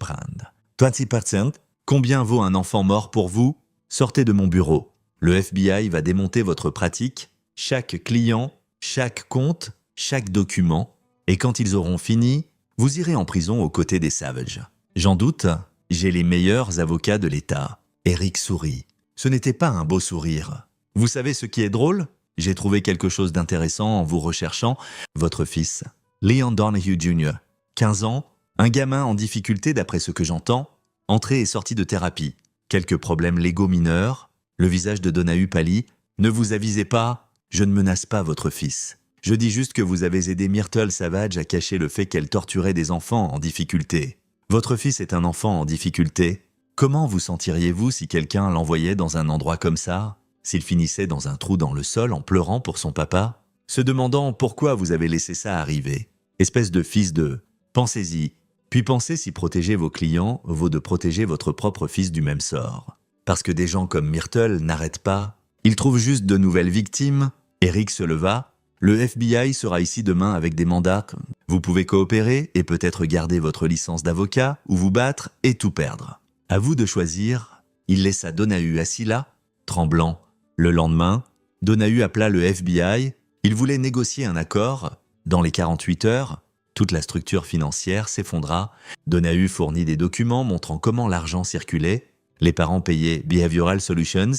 20%. Combien vaut un enfant mort pour vous? Sortez de mon bureau. Le FBI va démonter votre pratique, chaque client, chaque compte, chaque document, et quand ils auront fini, vous irez en prison aux côtés des Savages. J'en doute, j'ai les meilleurs avocats de l'État. Eric sourit. Ce n'était pas un beau sourire. Vous savez ce qui est drôle? J'ai trouvé quelque chose d'intéressant en vous recherchant. Votre fils, Leon Donahue Jr., 15 ans, un gamin en difficulté d'après ce que j'entends, entré et sorti de thérapie. Quelques problèmes légaux mineurs. Le visage de Donahue pâlit. Ne vous avisez pas, je ne menace pas votre fils. Je dis juste que vous avez aidé Myrtle Savage à cacher le fait qu'elle torturait des enfants en difficulté. Votre fils est un enfant en difficulté. Comment vous sentiriez-vous si quelqu'un l'envoyait dans un endroit comme ça? S'il finissait dans un trou dans le sol en pleurant pour son papa? Se demandant pourquoi vous avez laissé ça arriver? Espèce de fils de... Pensez-y. Puis pensez si protéger vos clients vaut de protéger votre propre fils du même sort. Parce que des gens comme Myrtle n'arrêtent pas. Ils trouvent juste de nouvelles victimes. Eric se leva. Le FBI sera ici demain avec des mandats. Vous pouvez coopérer et peut-être garder votre licence d'avocat ou vous battre et tout perdre. À vous de choisir. Il laissa Donahue assis là, tremblant. Le lendemain, Donahue appela le FBI. Il voulait négocier un accord. Dans les 48 heures, toute la structure financière s'effondra. Donahue fournit des documents montrant comment l'argent circulait. Les parents payaient Behavioral Solutions,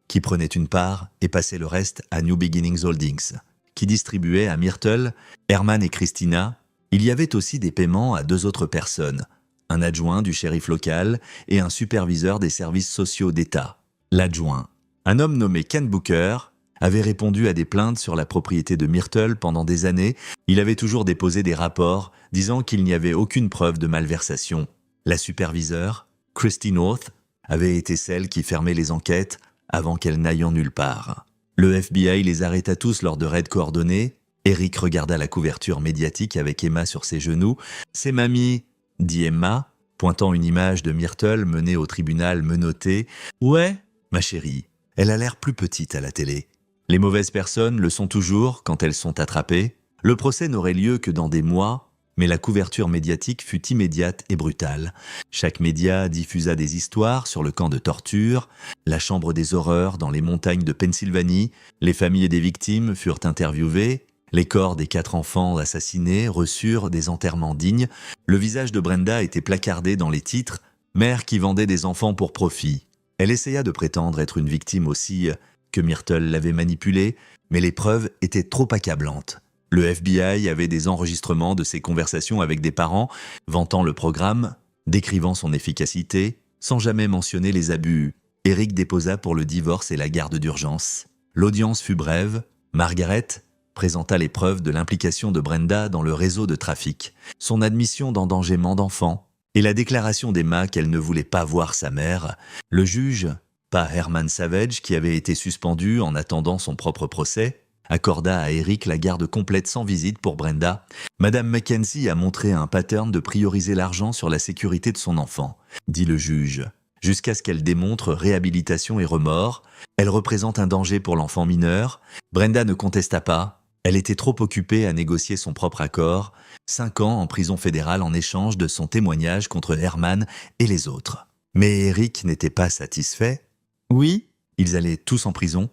qui prenait une part et passait le reste à New Beginnings Holdings, qui distribuait à Myrtle, Herman et Christina. Il y avait aussi des paiements à 2 autres personnes, un adjoint du shérif local et un superviseur des services sociaux d'État. L'adjoint, un homme nommé Ken Booker, avait répondu à des plaintes sur la propriété de Myrtle pendant des années. Il avait toujours déposé des rapports disant qu'il n'y avait aucune preuve de malversation. La superviseure, Christy North, avait été celle qui fermait les enquêtes avant qu'elles n'aillent en nulle part. Le FBI les arrêta tous lors de raids coordonnés. Eric regarda la couverture médiatique avec Emma sur ses genoux. « C'est mamie », dit Emma, pointant une image de Myrtle menée au tribunal menottée. « Ouais, ma chérie, elle a l'air plus petite à la télé. Les mauvaises personnes le sont toujours quand elles sont attrapées. Le procès n'aurait lieu que dans des mois, mais la couverture médiatique fut immédiate et brutale. Chaque média diffusa des histoires sur le camp de torture, la chambre des horreurs dans les montagnes de Pennsylvanie. Les familles des victimes furent interviewées. Les corps des 4 enfants assassinés reçurent des enterrements dignes. Le visage de Brenda était placardé dans les titres « Mère qui vendait des enfants pour profit ». Elle essaya de prétendre être une victime aussi, que Myrtle l'avait manipulée, mais les preuves étaient trop accablantes. Le FBI avait des enregistrements de ses conversations avec des parents, vantant le programme, décrivant son efficacité, sans jamais mentionner les abus. Eric déposa pour le divorce et la garde d'urgence. L'audience fut brève. Margaret présenta les preuves de l'implication de Brenda dans le réseau de trafic, son admission d'endangement d'enfants et la déclaration d'Emma qu'elle ne voulait pas voir sa mère. Le juge, pas Herman Savage qui avait été suspendu en attendant son propre procès, accorda à Eric la garde complète sans visite pour Brenda. Madame Mackenzie a montré un pattern de prioriser l'argent sur la sécurité de son enfant, dit le juge, jusqu'à ce qu'elle démontre réhabilitation et remords. Elle représente un danger pour l'enfant mineur. Brenda ne contesta pas. Elle était trop occupée à négocier son propre accord. 5 ans en prison fédérale en échange de son témoignage contre Herman et les autres. Mais Eric n'était pas satisfait. Oui, ils allaient tous en prison.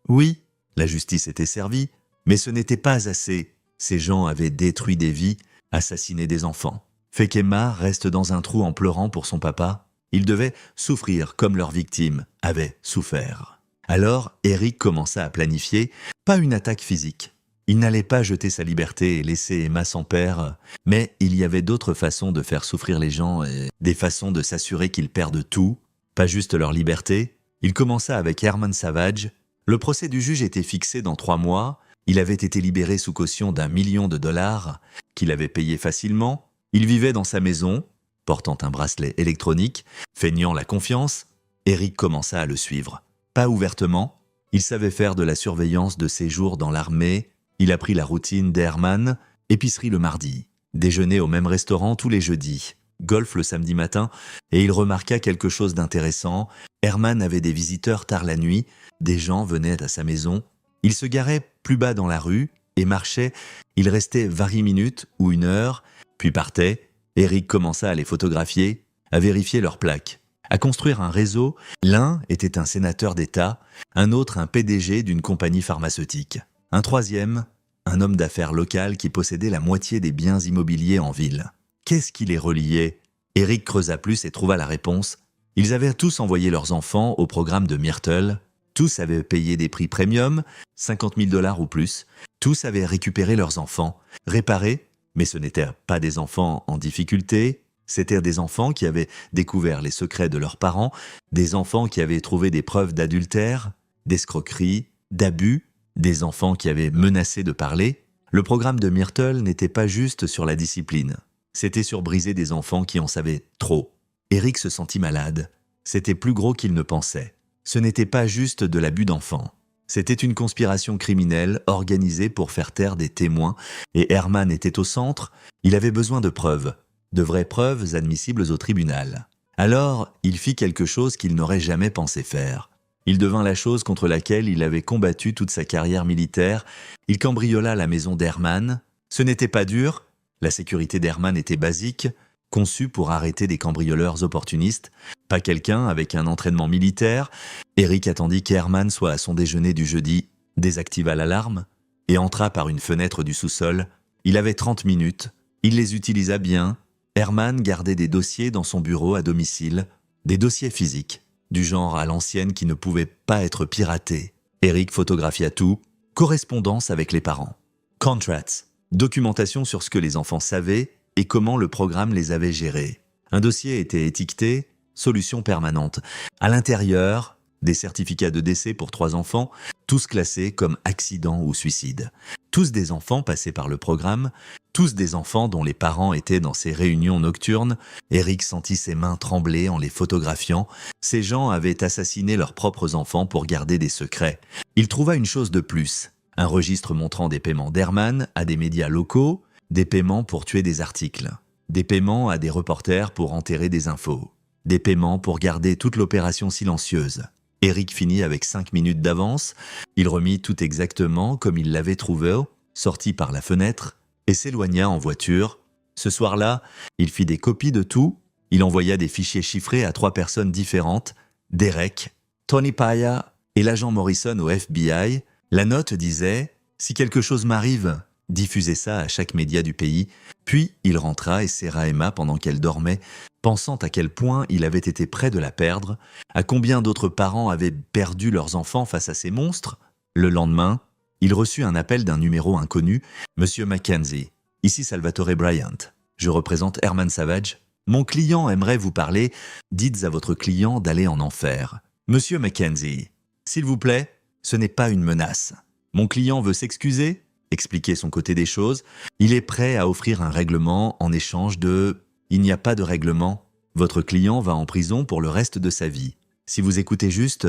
Oui, la justice était servie, mais ce n'était pas assez. Ces gens avaient détruit des vies, assassiné des enfants. Fait qu'Emma reste dans un trou en pleurant pour son papa. Ils devaient souffrir comme leurs victimes avaient souffert. Alors, Eric commença à planifier, pas une attaque physique. Il n'allait pas jeter sa liberté et laisser Emma sans père, mais il y avait d'autres façons de faire souffrir les gens et des façons de s'assurer qu'ils perdent tout, pas juste leur liberté. Il commença avec Herman Savage. Le procès du juge était fixé dans 3 mois. Il avait été libéré sous caution d'1 million de dollars qu'il avait payé facilement. Il vivait dans sa maison, portant un bracelet électronique, feignant la confiance. Eric commença à le suivre. Pas ouvertement, il savait faire de la surveillance de séjour dans l'armée. Il apprit la routine d'Herman, épicerie le mardi, déjeuner au même restaurant tous les jeudis, golf le samedi matin, et il remarqua quelque chose d'intéressant. Herman avait des visiteurs tard la nuit, des gens venaient à sa maison. Il se garait plus bas dans la rue et marchait. Il restait 20 minutes ou 1 heure, puis partait. Eric commença à les photographier, à vérifier leurs plaques, à construire un réseau. L'un était un sénateur d'État, un autre un PDG d'une compagnie pharmaceutique, un troisième, un homme d'affaires local qui possédait la moitié des biens immobiliers en ville. Qu'est-ce qui les reliait? Eric creusa plus et trouva la réponse. Ils avaient tous envoyé leurs enfants au programme de Myrtle. Tous avaient payé des prix premium, 50 000 dollars ou plus. Tous avaient récupéré leurs enfants, réparés, mais ce n'étaient pas des enfants en difficulté. C'étaient des enfants qui avaient découvert les secrets de leurs parents, des enfants qui avaient trouvé des preuves d'adultère, d'escroquerie, d'abus, des enfants qui avaient menacé de parler. Le programme de Myrtle n'était pas juste sur la discipline. C'était sur briser des enfants qui en savaient trop. Eric se sentit malade. C'était plus gros qu'il ne pensait. Ce n'était pas juste de l'abus d'enfants. C'était une conspiration criminelle organisée pour faire taire des témoins, et Herman était au centre. Il avait besoin de preuves, de vraies preuves admissibles au tribunal. Alors, il fit quelque chose qu'il n'aurait jamais pensé faire. Il devint la chose contre laquelle il avait combattu toute sa carrière militaire. Il cambriola la maison d'Herman. Ce n'était pas dur. La sécurité d'Herman était basique, conçue pour arrêter des cambrioleurs opportunistes, pas quelqu'un avec un entraînement militaire. Eric attendit qu'Herman soit à son déjeuner du jeudi, désactiva l'alarme et entra par une fenêtre du sous-sol. Il avait 30 minutes. Il les utilisa bien. Herman gardait des dossiers dans son bureau à domicile, des dossiers physiques, du genre à l'ancienne qui ne pouvaient pas être piratés. Eric photographia tout, correspondance avec les parents, contracts, documentation sur ce que les enfants savaient et comment le programme les avait gérés. Un dossier était étiqueté « Solution permanente ». À l'intérieur, des certificats de décès pour 3 enfants, tous classés comme accident ou suicide. Tous des enfants passés par le programme, tous des enfants dont les parents étaient dans ces réunions nocturnes. Eric sentit ses mains trembler en les photographiant. Ces gens avaient assassiné leurs propres enfants pour garder des secrets. Il trouva une chose de plus, un registre montrant des paiements d'Herman à des médias locaux, des paiements pour tuer des articles, des paiements à des reporters pour enterrer des infos, des paiements pour garder toute l'opération silencieuse. Eric finit avec 5 minutes d'avance. Il remit tout exactement comme il l'avait trouvé, sortit par la fenêtre et s'éloigna en voiture. Ce soir-là, il fit des copies de tout. Il envoya des fichiers chiffrés à 3 personnes différentes, Derek, Tony Paya et l'agent Morrison au FBI. La note disait « Si quelque chose m'arrive », diffusez ça à chaque média du pays. Puis il rentra et serra Emma pendant qu'elle dormait, pensant à quel point il avait été près de la perdre, à combien d'autres parents avaient perdu leurs enfants face à ces monstres. Le lendemain, il reçut un appel d'un numéro inconnu. « Monsieur Mackenzie, ici Salvatore Bryant. Je représente Herman Savage. Mon client aimerait vous parler. Dites à votre client d'aller en enfer. Monsieur Mackenzie, s'il vous plaît, ce n'est pas une menace. Mon client veut s'excuser, expliquer son côté des choses. Il est prêt à offrir un règlement en échange de... Il n'y a pas de règlement. Votre client va en prison pour le reste de sa vie. Si vous écoutez juste... »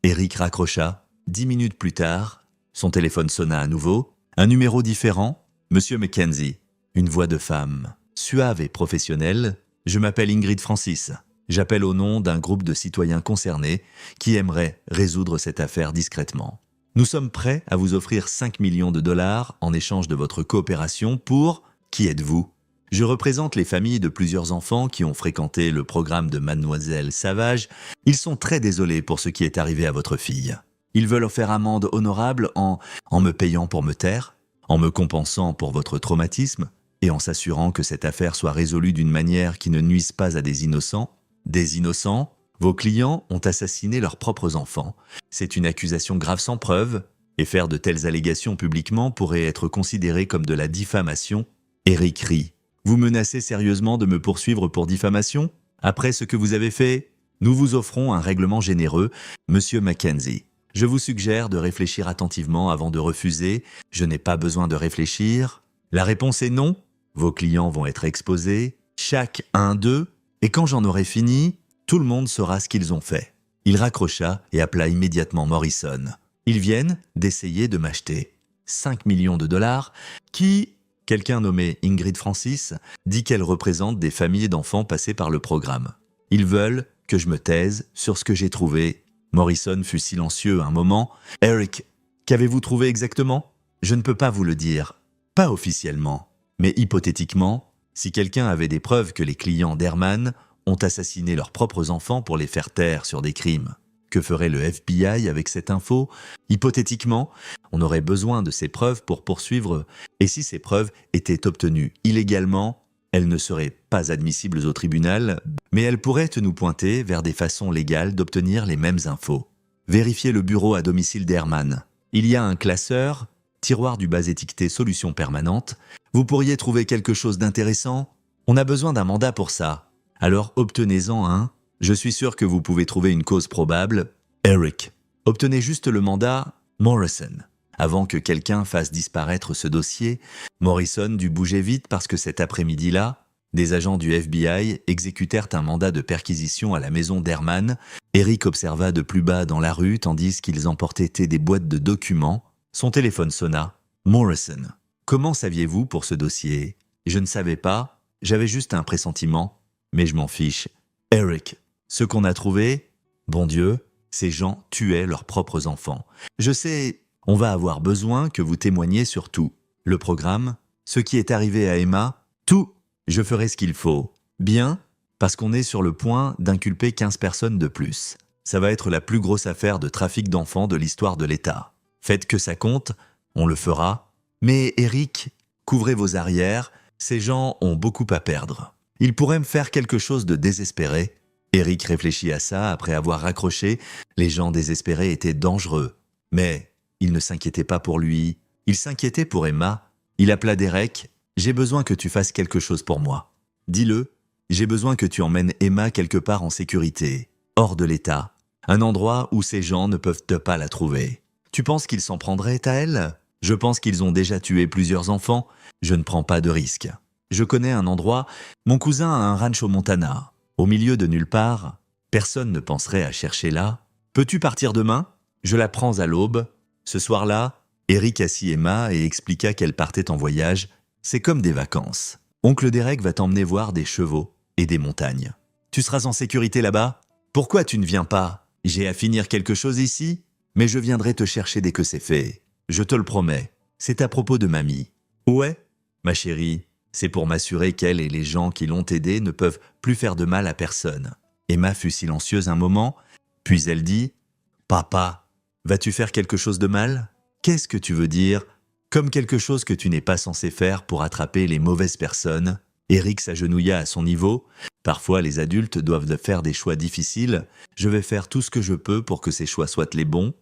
Eric raccrocha. 10 minutes plus tard, son téléphone sonna à nouveau. Un numéro différent. « Monsieur Mackenzie. » Une voix de femme, suave et professionnelle. « Je m'appelle Ingrid Francis. J'appelle au nom d'un groupe de citoyens concernés qui aimeraient résoudre cette affaire discrètement. Nous sommes prêts à vous offrir 5 millions de dollars en échange de votre coopération pour... Qui êtes-vous ? Je représente les familles de plusieurs enfants qui ont fréquenté le programme de Mademoiselle Savage. Ils sont très désolés pour ce qui est arrivé à votre fille. Ils veulent faire amende honorable en me payant pour me taire, en me compensant pour votre traumatisme et en s'assurant que cette affaire soit résolue d'une manière qui ne nuise pas à des innocents. Des innocents ? Vos clients ont assassiné leurs propres enfants. C'est une accusation grave sans preuve, et faire de telles allégations publiquement pourrait être considéré comme de la diffamation. Eric rit. Vous menacez sérieusement de me poursuivre pour diffamation ? Après ce que vous avez fait, nous vous offrons un règlement généreux, Monsieur Mackenzie. Je vous suggère de réfléchir attentivement avant de refuser. Je n'ai pas besoin de réfléchir. La réponse est non. Vos clients vont être exposés, chaque un d'eux, et quand j'en aurai fini, tout le monde saura ce qu'ils ont fait. Il raccrocha et appela immédiatement Morrison. Ils viennent d'essayer de m'acheter 5 millions de dollars qui, quelqu'un nommé Ingrid Francis, dit qu'elle représente des familles d'enfants passés par le programme. Ils veulent que je me taise sur ce que j'ai trouvé. Morrison fut silencieux un moment. « Eric, qu'avez-vous trouvé exactement ? Je ne peux pas vous le dire. Pas officiellement. Mais hypothétiquement, si quelqu'un avait des preuves que les clients d'Herman ont assassiné leurs propres enfants pour les faire taire sur des crimes, que ferait le FBI avec cette info ? Hypothétiquement, on aurait besoin de ces preuves pour poursuivre, et si ces preuves étaient obtenues illégalement, elles ne seraient pas admissibles au tribunal, mais elles pourraient nous pointer vers des façons légales d'obtenir les mêmes infos. Vérifiez le bureau à domicile d'Herman. Il y a un classeur, tiroir du bas étiqueté solution permanente. Vous pourriez trouver quelque chose d'intéressant ? On a besoin d'un mandat pour ça. Alors obtenez-en un. Je suis sûr que vous pouvez trouver une cause probable. Eric, obtenez juste le mandat Morrison. Avant que quelqu'un fasse disparaître ce dossier, Morrison dut bouger vite parce que cet après-midi-là, des agents du FBI exécutèrent un mandat de perquisition à la maison d'Herman. Eric observa de plus bas dans la rue tandis qu'ils emportaient des boîtes de documents. Son téléphone sonna. Morrison. Comment saviez-vous pour ce dossier ? Je ne savais pas, j'avais juste un pressentiment, mais je m'en fiche. Eric, ce qu'on a trouvé, bon Dieu, ces gens tuaient leurs propres enfants. Je sais, on va avoir besoin que vous témoigniez sur tout. Le programme, ce qui est arrivé à Emma, tout, je ferai ce qu'il faut. Bien, parce qu'on est sur le point d'inculper 15 personnes de plus. Ça va être la plus grosse affaire de trafic d'enfants de l'histoire de l'État. Faites que ça compte, on le fera. Mais Eric, couvrez vos arrières, ces gens ont beaucoup à perdre. Ils pourraient me faire quelque chose de désespéré. Eric réfléchit à ça après avoir raccroché. Les gens désespérés étaient dangereux. Mais il ne s'inquiétait pas pour lui. Il s'inquiétait pour Emma. Il appela Derek. « J'ai besoin que tu fasses quelque chose pour moi. Dis-le, j'ai besoin que tu emmènes Emma quelque part en sécurité, hors de l'État. Un endroit où ces gens ne peuvent pas la trouver. Tu penses qu'ils s'en prendraient à elle ? Je pense qu'ils ont déjà tué plusieurs enfants. Je ne prends pas de risque. Je connais un endroit. Mon cousin a un ranch au Montana. Au milieu de nulle part. Personne ne penserait à chercher là. Peux-tu partir demain ? Je la prends à l'aube. Ce soir-là, Eric assit Emma et expliqua qu'elle partait en voyage. C'est comme des vacances. Oncle Derek va t'emmener voir des chevaux et des montagnes. Tu seras en sécurité là-bas ? Pourquoi tu ne viens pas ? J'ai à finir quelque chose ici, mais je viendrai te chercher dès que c'est fait. Je te le promets. C'est à propos de mamie. Ouais, ma chérie, c'est pour m'assurer qu'elle et les gens qui l'ont aidée ne peuvent plus faire de mal à personne. Emma fut silencieuse un moment, puis elle dit « Papa, vas-tu faire quelque chose de mal ? Qu'est-ce que tu veux dire ? Comme quelque chose que tu n'es pas censé faire pour attraper les mauvaises personnes ?» Eric s'agenouilla à son niveau. « Parfois, les adultes doivent faire des choix difficiles. Je vais faire tout ce que je peux pour que ces choix soient les bons. »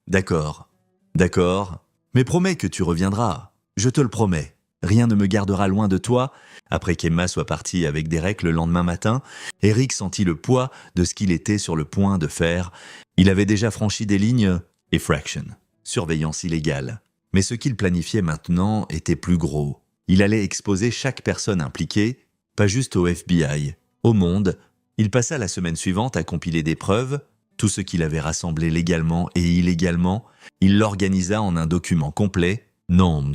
D'accord. D'accord, mais promets que tu reviendras. Je te le promets. Rien ne me gardera loin de toi. Après qu'Emma soit partie avec Derek le lendemain matin, Eric sentit le poids de ce qu'il était sur le point de faire. Il avait déjà franchi des lignes effraction, surveillance illégale. Mais ce qu'il planifiait maintenant était plus gros. Il allait exposer chaque personne impliquée, pas juste au FBI, au monde. Il passa la semaine suivante à compiler des preuves. Tout ce qu'il avait rassemblé légalement et illégalement, il l'organisa en un document complet, noms,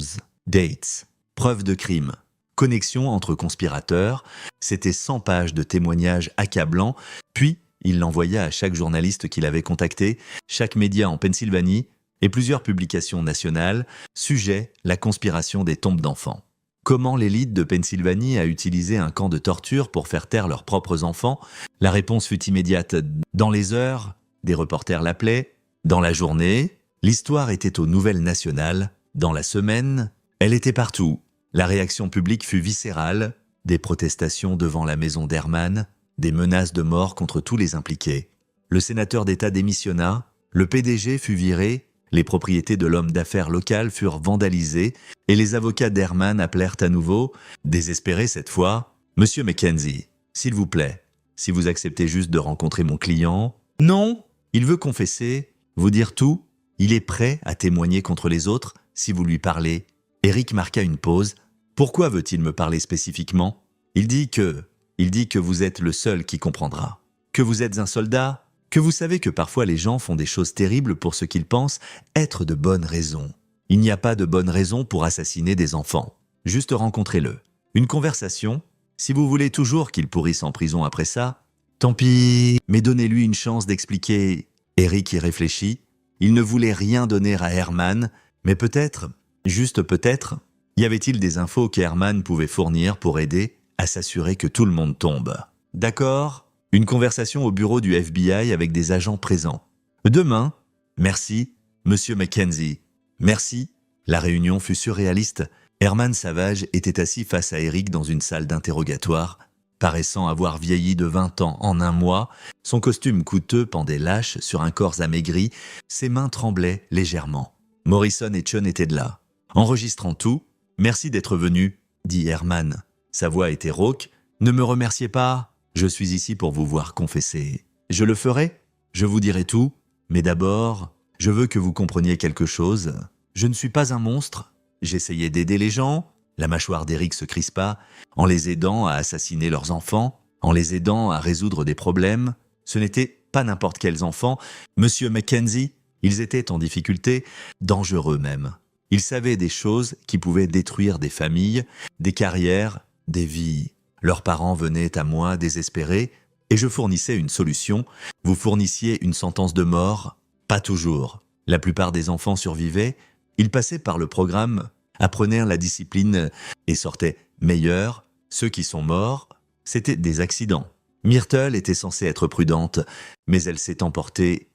dates, preuves de crime, connexion entre conspirateurs. C'était 100 pages de témoignages accablants, puis il l'envoya à chaque journaliste qu'il avait contacté, chaque média en Pennsylvanie et plusieurs publications nationales, sujet la conspiration des tombes d'enfants. Comment l'élite de Pennsylvanie a utilisé un camp de torture pour faire taire leurs propres enfants ? La réponse fut immédiate. Dans les heures, des reporters l'appelaient. Dans la journée, l'histoire était aux nouvelles nationales. Dans la semaine, elle était partout. La réaction publique fut viscérale. Des protestations devant la maison d'Herman, des menaces de mort contre tous les impliqués. Le sénateur d'État démissionna. Le PDG fut viré. Les propriétés de l'homme d'affaires local furent vandalisées et les avocats d'Herman appelèrent à nouveau, désespérés cette fois, « Monsieur Mackenzie, s'il vous plaît, si vous acceptez juste de rencontrer mon client… » « Non, il veut confesser, vous dire tout. Il est prêt à témoigner contre les autres si vous lui parlez. Eric marqua une pause. Pourquoi veut-il me parler spécifiquement ? Il dit que vous êtes le seul qui comprendra. Que vous êtes un soldat, que vous savez que parfois les gens font des choses terribles pour ce qu'ils pensent être de bonnes raisons. Il n'y a pas de bonnes raisons pour assassiner des enfants. Juste rencontrez-le. Une conversation. Si vous voulez toujours qu'il pourrisse en prison après ça, tant pis, mais donnez-lui une chance d'expliquer. Eric y réfléchit. Il ne voulait rien donner à Herman, mais peut-être, juste peut-être, y avait-il des infos qu'Herman pouvait fournir pour aider à s'assurer que tout le monde tombe. D'accord ? Une conversation au bureau du FBI avec des agents présents. Demain, merci, Monsieur Mackenzie. Merci. La réunion fut surréaliste. Herman Savage était assis face à Eric dans une salle d'interrogatoire. Paraissant avoir vieilli de 20 ans en un mois, son costume coûteux pendait lâche sur un corps amaigri, ses mains tremblaient légèrement. Morrison et Chun étaient là. Enregistrant tout, « Merci d'être venu », dit Herman. Sa voix était rauque. « Ne me remerciez pas, je suis ici pour vous voir confesser. Je le ferai, je vous dirai tout, mais d'abord, je veux que vous compreniez quelque chose. Je ne suis pas un monstre. J'essayais d'aider les gens. » La mâchoire d'Eric se crispa, en les aidant à assassiner leurs enfants, en les aidant à résoudre des problèmes. Ce n'étaient pas n'importe quels enfants. Monsieur Mackenzie, ils étaient en difficulté, dangereux même. Ils savaient des choses qui pouvaient détruire des familles, des carrières, des vies. Leurs parents venaient à moi désespérés et je fournissais une solution. Vous fournissiez une sentence de mort? Pas toujours. La plupart des enfants survivaient. Ils passaient par le programme, apprenèrent la discipline et sortaient meilleurs. Ceux qui sont morts, c'était des accidents. Myrtle était censée être prudente, mais elle s'est emportée.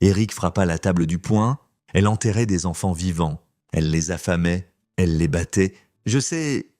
Eric frappa la table du poing. Elle enterrait des enfants vivants. Elle les affamait, elle les battait. Je sais,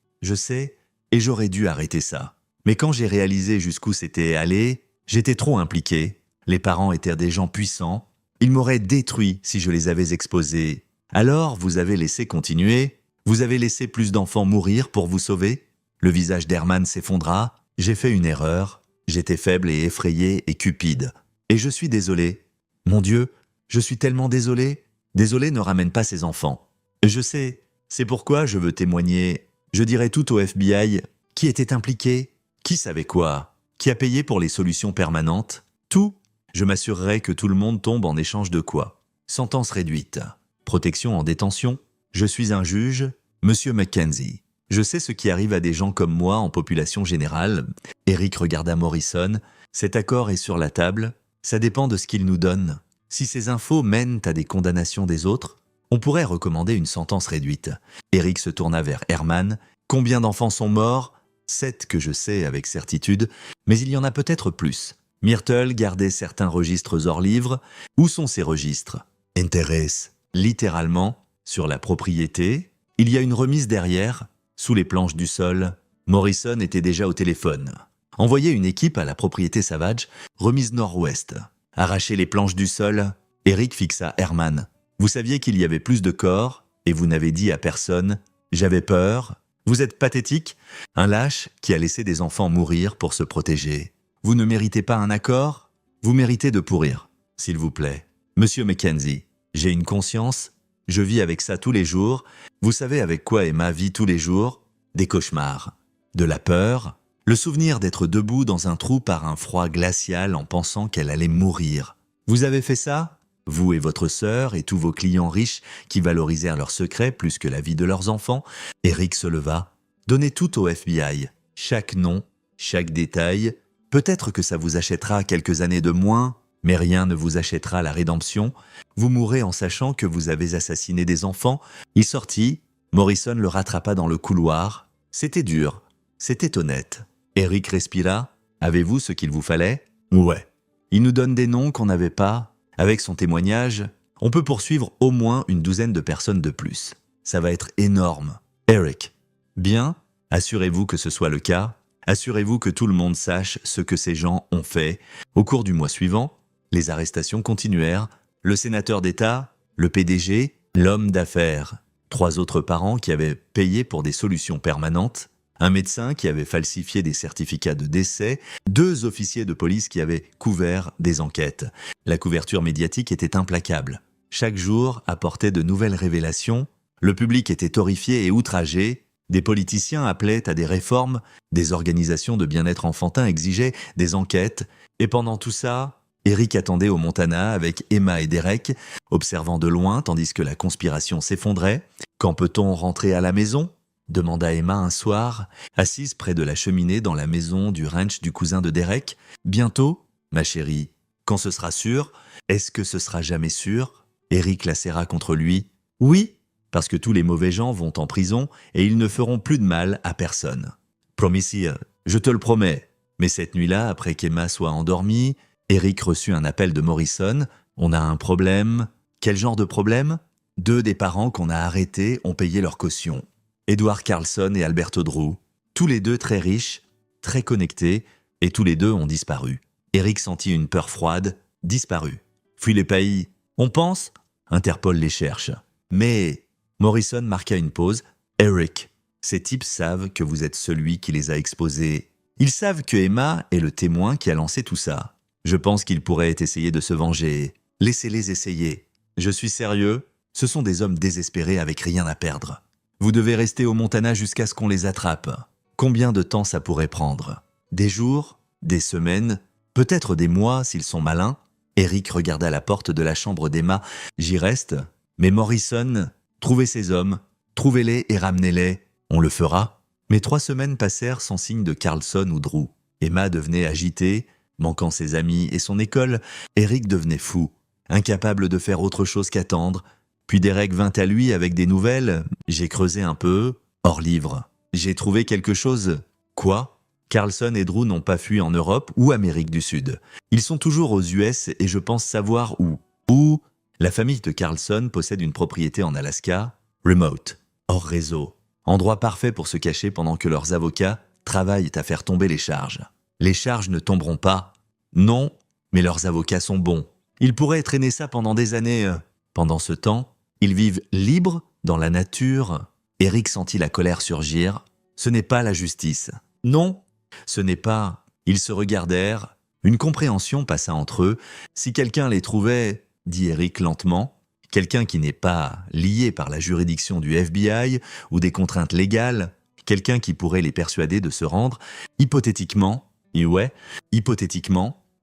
et j'aurais dû arrêter ça. Mais quand j'ai réalisé jusqu'où c'était allé, j'étais trop impliqué. Les parents étaient des gens puissants. Ils m'auraient détruit si je les avais exposés. Alors, vous avez laissé continuer. Vous avez laissé plus d'enfants mourir pour vous sauver. Le visage d'Herman s'effondra. J'ai fait une erreur. J'étais faible et effrayé et cupide. Et je suis désolé. Mon Dieu, je suis tellement désolé. Désolé ne ramène pas ses enfants. Je sais, c'est pourquoi je veux témoigner. Je dirai tout au FBI. Qui était impliqué? Qui savait quoi? Qui a payé pour les solutions permanentes? Tout. Je m'assurerai que tout le monde tombe en échange de quoi? Sentence réduite. Protection en détention. Je suis un juge, Monsieur Mackenzie. Je sais ce qui arrive à des gens comme moi en population générale. Eric regarda Morrison. Cet accord est sur la table. Ça dépend de ce qu'il nous donne. Si ces infos mènent à des condamnations des autres, on pourrait recommander une sentence réduite. Eric se tourna vers Herman. Combien d'enfants sont morts? 7 que je sais avec certitude, mais il y en a peut-être plus. Myrtle gardait certains registres hors livre. Où sont ces registres? Intéresse. Littéralement, sur la propriété. Il y a une remise derrière, sous les planches du sol. Morrison était déjà au téléphone. Envoyez une équipe à la propriété Savage, remise nord-ouest. Arrachez les planches du sol. Eric fixa Herman. Vous saviez qu'il y avait plus de corps, et vous n'avez dit à personne. J'avais peur. Vous êtes pathétique, un lâche qui a laissé des enfants mourir pour se protéger. Vous ne méritez pas un accord? Vous méritez de pourrir, s'il vous plaît. Monsieur Mackenzie, j'ai une conscience, je vis avec ça tous les jours. Vous savez avec quoi est ma vie tous les jours? Des cauchemars, de la peur, le souvenir d'être debout dans un trou par un froid glacial en pensant qu'elle allait mourir. Vous avez fait ça? Vous et votre sœur et tous vos clients riches qui valorisèrent leurs secrets plus que la vie de leurs enfants. Eric se leva. Donnez tout au FBI. Chaque nom, chaque détail. Peut-être que ça vous achètera quelques années de moins, mais rien ne vous achètera la rédemption. Vous mourrez en sachant que vous avez assassiné des enfants. Il sortit. Morrison le rattrapa dans le couloir. C'était dur. C'était honnête. Eric respira. Avez-vous ce qu'il vous fallait? Ouais. Il nous donne des noms qu'on n'avait pas. Avec son témoignage, on peut poursuivre au moins une douzaine de personnes de plus. Ça va être énorme. Eric. Bien, assurez-vous que ce soit le cas. Assurez-vous que tout le monde sache ce que ces gens ont fait. Au cours du mois suivant, les arrestations continuèrent. Le sénateur d'État, le PDG, l'homme d'affaires. 3 autres parents qui avaient payé pour des solutions permanentes. Un médecin qui avait falsifié des certificats de décès, 2 officiers de police qui avaient couvert des enquêtes. La couverture médiatique était implacable. Chaque jour apportait de nouvelles révélations. Le public était horrifié et outragé. Des politiciens appelaient à des réformes. Des organisations de bien-être enfantin exigeaient des enquêtes. Et pendant tout ça, Eric attendait au Montana avec Emma et Derek, observant de loin tandis que la conspiration s'effondrait. « Quand peut-on rentrer à la maison ?» demanda Emma un soir, assise près de la cheminée dans la maison du ranch du cousin de Derek. « Bientôt, ma chérie. Quand ce sera sûr, est-ce que ce sera jamais sûr ?» Eric la serra contre lui. « Oui, parce que tous les mauvais gens vont en prison et ils ne feront plus de mal à personne. »« Promise here, je te le promets. » Mais cette nuit-là, après qu'Emma soit endormie, Eric reçut un appel de Morrison. « On a un problème. » « Quel genre de problème ?» « 2 des parents qu'on a arrêtés ont payé leur caution. Edward Carlson et Alberto Drew. Tous les deux très riches, très connectés, et tous les deux ont disparu. Eric sentit une peur froide. Disparu. Fuis les pays. On pense ? Interpol les cherche. Mais Morrison marqua une pause. Eric, ces types savent que vous êtes celui qui les a exposés. Ils savent que Emma est le témoin qui a lancé tout ça. Je pense qu'ils pourraient essayer de se venger. Laissez-les essayer. Je suis sérieux, ce sont des hommes désespérés avec rien à perdre. Vous devez rester au Montana jusqu'à ce qu'on les attrape. Combien de temps ça pourrait prendre ? Des jours ? Des semaines ? Peut-être des mois s'ils sont malins ? Eric regarda la porte de la chambre d'Emma. J'y reste. Mais Morrison, trouvez ces hommes, trouvez-les et ramenez-les. On le fera. Mais 3 semaines passèrent sans signe de Carlson ou Drew. Emma devenait agitée, manquant ses amis et son école. Eric devenait fou, incapable de faire autre chose qu'attendre. Puis Derek vint à lui avec des nouvelles. J'ai creusé un peu, hors livre. J'ai trouvé quelque chose. Quoi ? Carlson et Drew n'ont pas fui en Europe ou Amérique du Sud. Ils sont toujours aux US et je pense savoir où. Où ? La famille de Carlson possède une propriété en Alaska, remote, hors réseau. Endroit parfait pour se cacher pendant que leurs avocats travaillent à faire tomber les charges. Les charges ne tomberont pas. Non, mais leurs avocats sont bons. Ils pourraient traîner ça pendant des années. Pendant ce temps, ils vivent libres dans la nature. Eric sentit la colère surgir. Ce n'est pas la justice. Non, ce n'est pas. Ils se regardèrent. Une compréhension passa entre eux. Si quelqu'un les trouvait, dit Eric lentement, quelqu'un qui n'est pas lié par la juridiction du FBI ou des contraintes légales, quelqu'un qui pourrait les persuader de se rendre, hypothétiquement,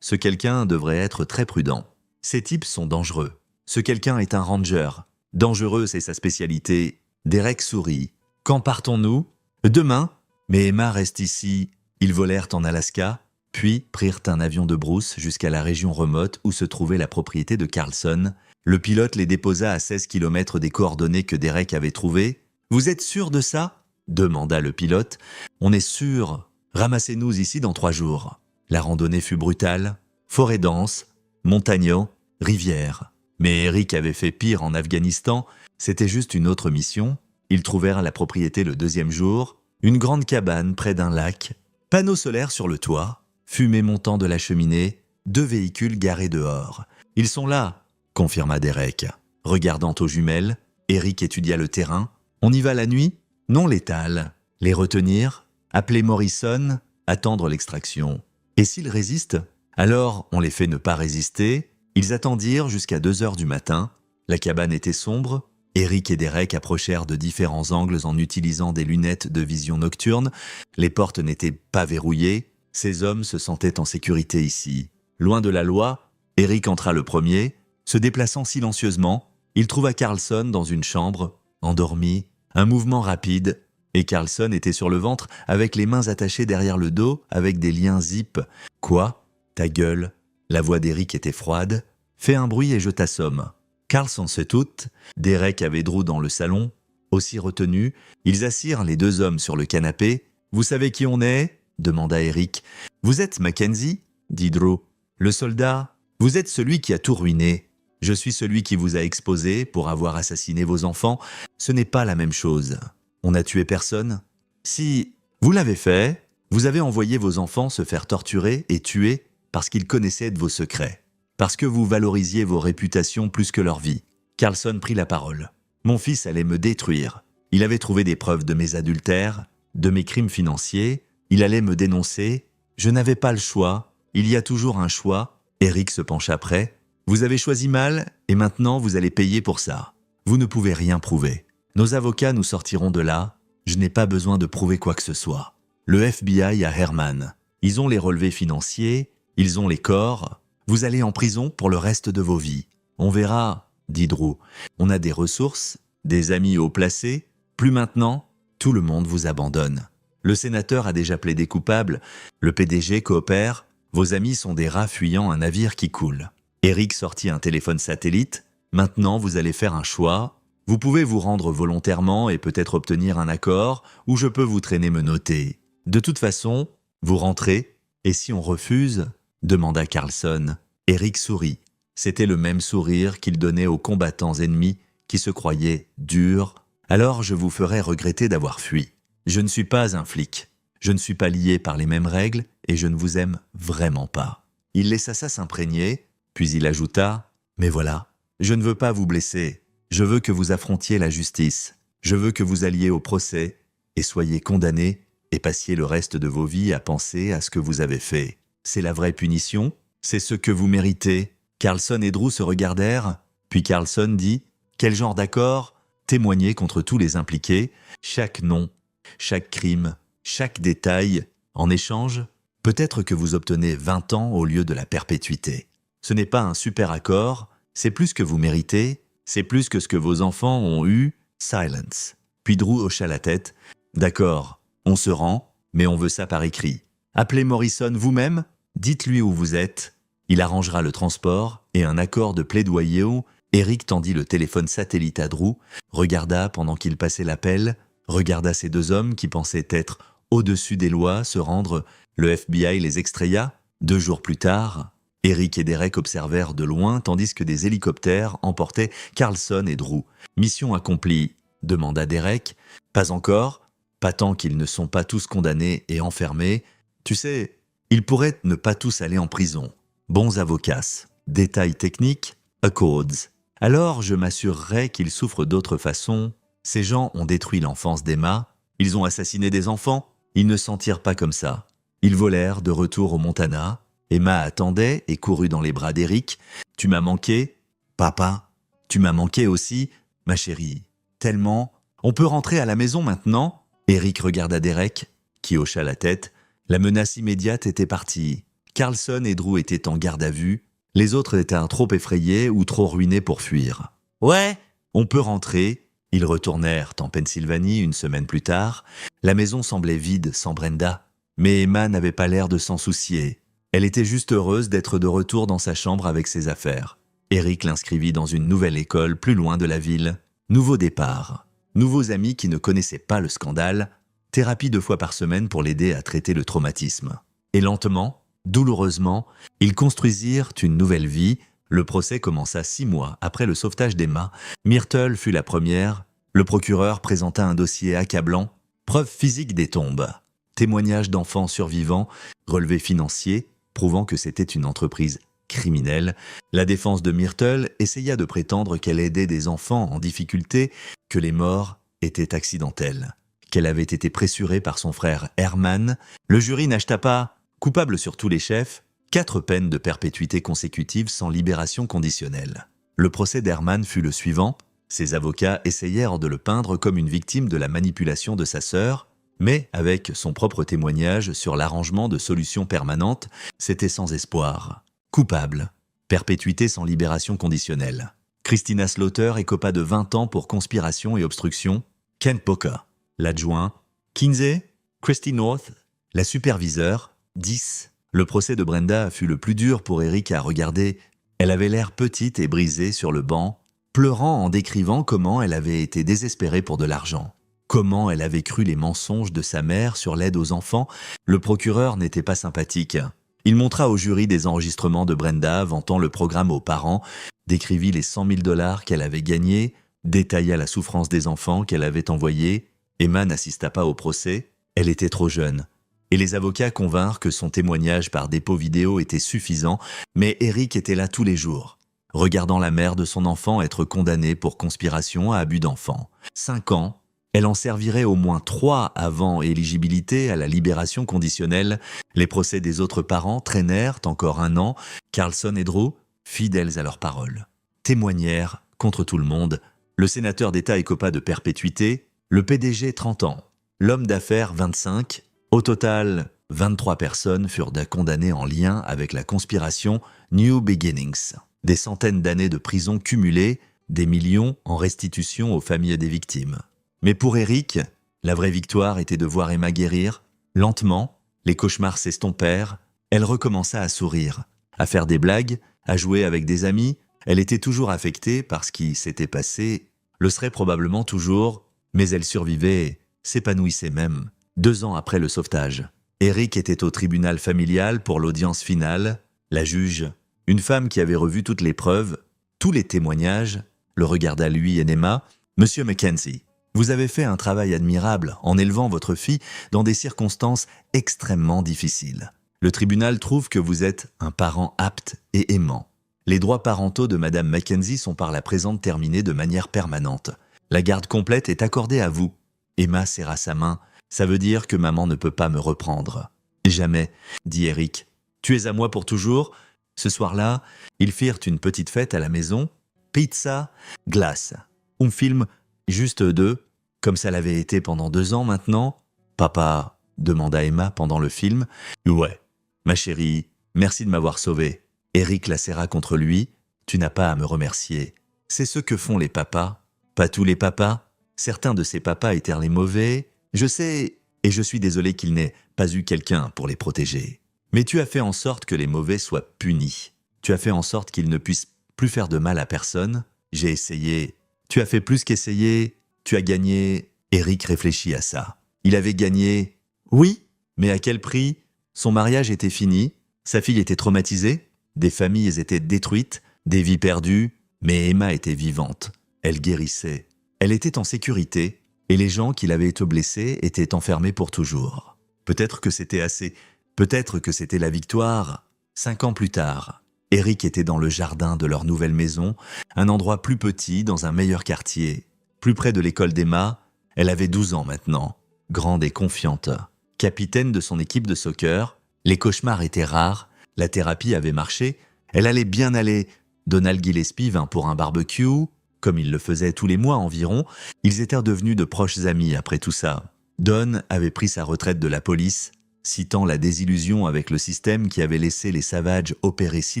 ce quelqu'un devrait être très prudent. Ces types sont dangereux. Ce quelqu'un est un ranger. Dangereux, c'est sa spécialité. Derek sourit. Quand partons-nous ? Demain. Mais Emma reste ici. Ils volèrent en Alaska, puis prirent un avion de brousse jusqu'à la région remote où se trouvait la propriété de Carlson. Le pilote les déposa à 16 km des coordonnées que Derek avait trouvées. « Vous êtes sûr de ça ?» demanda le pilote. « On est sûr. Ramassez-nous ici dans 3 jours. » La randonnée fut brutale. Forêt dense, montagneux, rivière. Mais Eric avait fait pire en Afghanistan. C'était juste une autre mission. Ils trouvèrent la propriété le 2e jour. Une grande cabane près d'un lac. Panneaux solaires sur le toit. Fumée montant de la cheminée. 2 véhicules garés dehors. « Ils sont là !» confirma Derek. Regardant aux jumelles, Eric étudia le terrain. « On y va la nuit ? Non létale. Les retenir, appeler Morrison, attendre l'extraction. Et s'ils résistent ? Alors on les fait ne pas résister. » Ils attendirent jusqu'à 2 heures du matin. La cabane était sombre. Eric et Derek approchèrent de différents angles en utilisant des lunettes de vision nocturne. Les portes n'étaient pas verrouillées. Ces hommes se sentaient en sécurité ici. Loin de la loi, Eric entra le premier. Se déplaçant silencieusement, il trouva Carlson dans une chambre, endormi, un mouvement rapide, et Carlson était sur le ventre avec les mains attachées derrière le dos avec des liens zip. « Quoi ? Ta gueule ?» La voix d'Eric était froide. « Fais un bruit et je t'assomme. » Carlson se toute. Derek avait Drew dans le salon. Aussi retenus, ils assirent les 2 hommes sur le canapé. « Vous savez qui on est ?» demanda Eric. « Vous êtes Mackenzie ?» dit Drew. « Le soldat ? Vous êtes celui qui a tout ruiné. Je suis celui qui vous a exposé pour avoir assassiné vos enfants. Ce n'est pas la même chose. On n'a tué personne. Si vous l'avez fait, vous avez envoyé vos enfants se faire torturer et tuer parce qu'ils connaissaient de vos secrets. Parce que vous valorisiez vos réputations plus que leur vie. » Carlson prit la parole. « Mon fils allait me détruire. Il avait trouvé des preuves de mes adultères, de mes crimes financiers. Il allait me dénoncer. Je n'avais pas le choix. Il y a toujours un choix. » Eric se pencha près. « Vous avez choisi mal et maintenant vous allez payer pour ça. Vous ne pouvez rien prouver. Nos avocats nous sortiront de là. Je n'ai pas besoin de prouver quoi que ce soit. Le FBI a Herman. Ils ont les relevés financiers, ils ont les corps. Vous allez en prison pour le reste de vos vies. On verra, dit Drew. On a des ressources, des amis haut placés. Plus maintenant, tout le monde vous abandonne. Le sénateur a déjà plaidé coupable. Le PDG coopère. Vos amis sont des rats fuyant un navire qui coule. Eric sortit un téléphone satellite. Maintenant, vous allez faire un choix. Vous pouvez vous rendre volontairement et peut-être obtenir un accord, ou je peux vous traîner menotter. De toute façon, vous rentrez, et si on refuse, demanda Carlson. Eric sourit. C'était le même sourire qu'il donnait aux combattants ennemis qui se croyaient durs. Alors je vous ferai regretter d'avoir fui. Je ne suis pas un flic. Je ne suis pas lié par les mêmes règles et je ne vous aime vraiment pas. Il laissa ça s'imprégner, puis il ajouta « Mais voilà, je ne veux pas vous blesser. Je veux que vous affrontiez la justice. Je veux que vous alliez au procès et soyez condamnés et passiez le reste de vos vies à penser à ce que vous avez fait. C'est la vraie punition, c'est ce que vous méritez. » Carlson et Drew se regardèrent, puis Carlson dit « Quel genre d'accord ? Témoigner contre tous les impliqués, chaque nom, chaque crime, chaque détail. En échange, peut-être que vous obtenez 20 ans au lieu de la perpétuité. Ce n'est pas un super accord, c'est plus que vous méritez, c'est plus que ce que vos enfants ont eu. Silence. » Puis Drew hocha la tête. « D'accord, on se rend, mais on veut ça par écrit. Appelez Morrison vous-même, dites-lui où vous êtes. Il arrangera le transport et un accord de plaidoyer. » Eric tendit le téléphone satellite à Drew, regarda pendant qu'il passait l'appel, regarda ces deux hommes qui pensaient être au-dessus des lois se rendre. Le FBI les extraya. 2 jours plus tard, Eric et Derek observèrent de loin tandis que des hélicoptères emportaient Carlson et Drew. « Mission accomplie », demanda Derek. « Pas encore, pas tant qu'ils ne sont pas tous condamnés et enfermés. Tu sais, ils pourraient ne pas tous aller en prison. Bons avocats. Détails techniques, accords. Alors je m'assurerai qu'ils souffrent d'autre façon. Ces gens ont détruit l'enfance d'Emma. Ils ont assassiné des enfants. Ils ne s'en tirent pas comme ça. Ils volèrent de retour au Montana. Emma attendait et courut dans les bras d'Eric. « Tu m'as manqué, papa. Tu m'as manqué aussi, ma chérie. Tellement. On peut rentrer à la maison maintenant ?» Eric regarda Derek, qui hocha la tête. La menace immédiate était partie. Carlson et Drew étaient en garde à vue. Les autres étaient trop effrayés ou trop ruinés pour fuir. « Ouais, on peut rentrer. » Ils retournèrent en Pennsylvanie 1 semaine plus tard. La maison semblait vide sans Brenda. Mais Emma n'avait pas l'air de s'en soucier. Elle était juste heureuse d'être de retour dans sa chambre avec ses affaires. Eric l'inscrivit dans une nouvelle école plus loin de la ville. Nouveau départ. Nouveaux amis qui ne connaissaient pas le scandale. Thérapie 2 fois par semaine pour l'aider à traiter le traumatisme. Et lentement, douloureusement, ils construisirent une nouvelle vie. Le procès commença 6 mois après le sauvetage d'Emma. Myrtle fut la première. Le procureur présenta un dossier accablant. Preuves physiques des tombes. Témoignages d'enfants survivants. Relevés financiers prouvant que c'était une entreprise criminelle. La défense de Myrtle essaya de prétendre qu'elle aidait des enfants en difficulté, que les morts étaient accidentelles, qu'elle avait été pressurée par son frère Herman. Le jury n'acheta pas. Coupable sur tous les chefs, 4 peines de perpétuité consécutives sans libération conditionnelle. Le procès d'Herman fut le suivant. Ses avocats essayèrent de le peindre comme une victime de la manipulation de sa sœur, mais avec son propre témoignage sur l'arrangement de solutions permanentes, c'était sans espoir. Coupable. Perpétuité sans libération conditionnelle. Christina Slaughter écopa de 20 ans pour conspiration et obstruction. Ken Poca, l'adjoint. Kinsey, Christy North, la superviseure. 10. Le procès de Brenda fut le plus dur pour Eric à regarder. Elle avait l'air petite et brisée sur le banc, pleurant en décrivant comment elle avait été désespérée pour de l'argent. Comment elle avait cru les mensonges de sa mère sur l'aide aux enfants. Le procureur n'était pas sympathique. Il montra au jury des enregistrements de Brenda vantant le programme aux parents, décrivit les 100 000 $ qu'elle avait gagnés, détailla la souffrance des enfants qu'elle avait envoyés. Emma n'assista pas au procès, elle était trop jeune. Et les avocats convinrent que son témoignage par dépôt vidéo était suffisant, mais Eric était là tous les jours, regardant la mère de son enfant être condamnée pour conspiration à abus d'enfant. 5 ans. Elle en servirait au moins 3 avant éligibilité à la libération conditionnelle. Les procès des autres parents traînèrent encore 1 an. Carlson et Drew, fidèles à leurs paroles. Témoignèrent, contre tout le monde, le sénateur d'État écopa de perpétuité, le PDG 30 ans, l'homme d'affaires 25. Au total, 23 personnes furent condamnées en lien avec la conspiration New Beginnings. Des centaines d'années de prison cumulées, des millions en restitution aux familles des victimes. Mais pour Eric, la vraie victoire était de voir Emma guérir. Lentement, les cauchemars s'estompèrent, elle recommença à sourire, à faire des blagues, à jouer avec des amis. Elle était toujours affectée par ce qui s'était passé, le serait probablement toujours, mais elle survivait, s'épanouissait même. 2 ans après le sauvetage, Eric était au tribunal familial pour l'audience finale. La juge, une femme qui avait revu toutes les preuves, tous les témoignages, le regarda lui et Emma. « Monsieur Mackenzie, vous avez fait un travail admirable en élevant votre fille dans des circonstances extrêmement difficiles. Le tribunal trouve que vous êtes un parent apte et aimant. Les droits parentaux de Madame Mackenzie sont par la présente terminés de manière permanente. La garde complète est accordée à vous. » Emma serra sa main. « Ça veut dire que maman ne peut pas me reprendre. »« Jamais, » dit Eric. « Tu es à moi pour toujours ?» Ce soir-là, ils firent une petite fête à la maison. Pizza, glace. Un film, juste 2, comme ça l'avait été pendant 2 ans maintenant. « Papa ?» demanda Emma pendant le film. « Ouais, ma chérie, merci de m'avoir sauvé. » Eric la serra contre lui. « Tu n'as pas à me remercier. C'est ce que font les papas. Pas tous les papas. Certains de ces papas étaient les mauvais. Je sais, et je suis désolé qu'il n'ait pas eu quelqu'un pour les protéger. Mais tu as fait en sorte que les mauvais soient punis. Tu as fait en sorte qu'ils ne puissent plus faire de mal à personne. J'ai essayé. Tu as fait plus qu'essayer. Tu as gagné. » Eric réfléchit à ça. Il avait gagné. Oui, mais à quel prix? Son mariage était fini. Sa fille était traumatisée. Des familles étaient détruites, des vies perdues, mais Emma était vivante. Elle guérissait. Elle était en sécurité, et les gens qui l'avaient été blessés étaient enfermés pour toujours. Peut-être que c'était assez. Peut-être que c'était la victoire. 5 ans plus tard, Eric était dans le jardin de leur nouvelle maison, un endroit plus petit, dans un meilleur quartier, plus près de l'école d'Emma. Elle avait 12 ans maintenant, grande et confiante. Capitaine de son équipe de soccer, les cauchemars étaient rares. La thérapie avait marché, elle allait bien aller. Donald Gillespie vint pour un barbecue, comme il le faisait tous les mois environ. Ils étaient devenus de proches amis après tout ça. Don avait pris sa retraite de la police, citant la désillusion avec le système qui avait laissé les Savages opérer si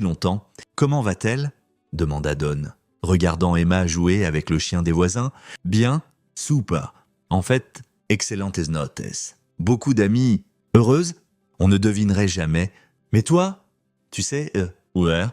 longtemps. « Comment va-t-elle » demanda Don, regardant Emma jouer avec le chien des voisins. « Bien, super. En fait, excellentes notes. Beaucoup d'amis. Heureuse ? On ne devinerait jamais. Mais toi ? Tu sais, ouais,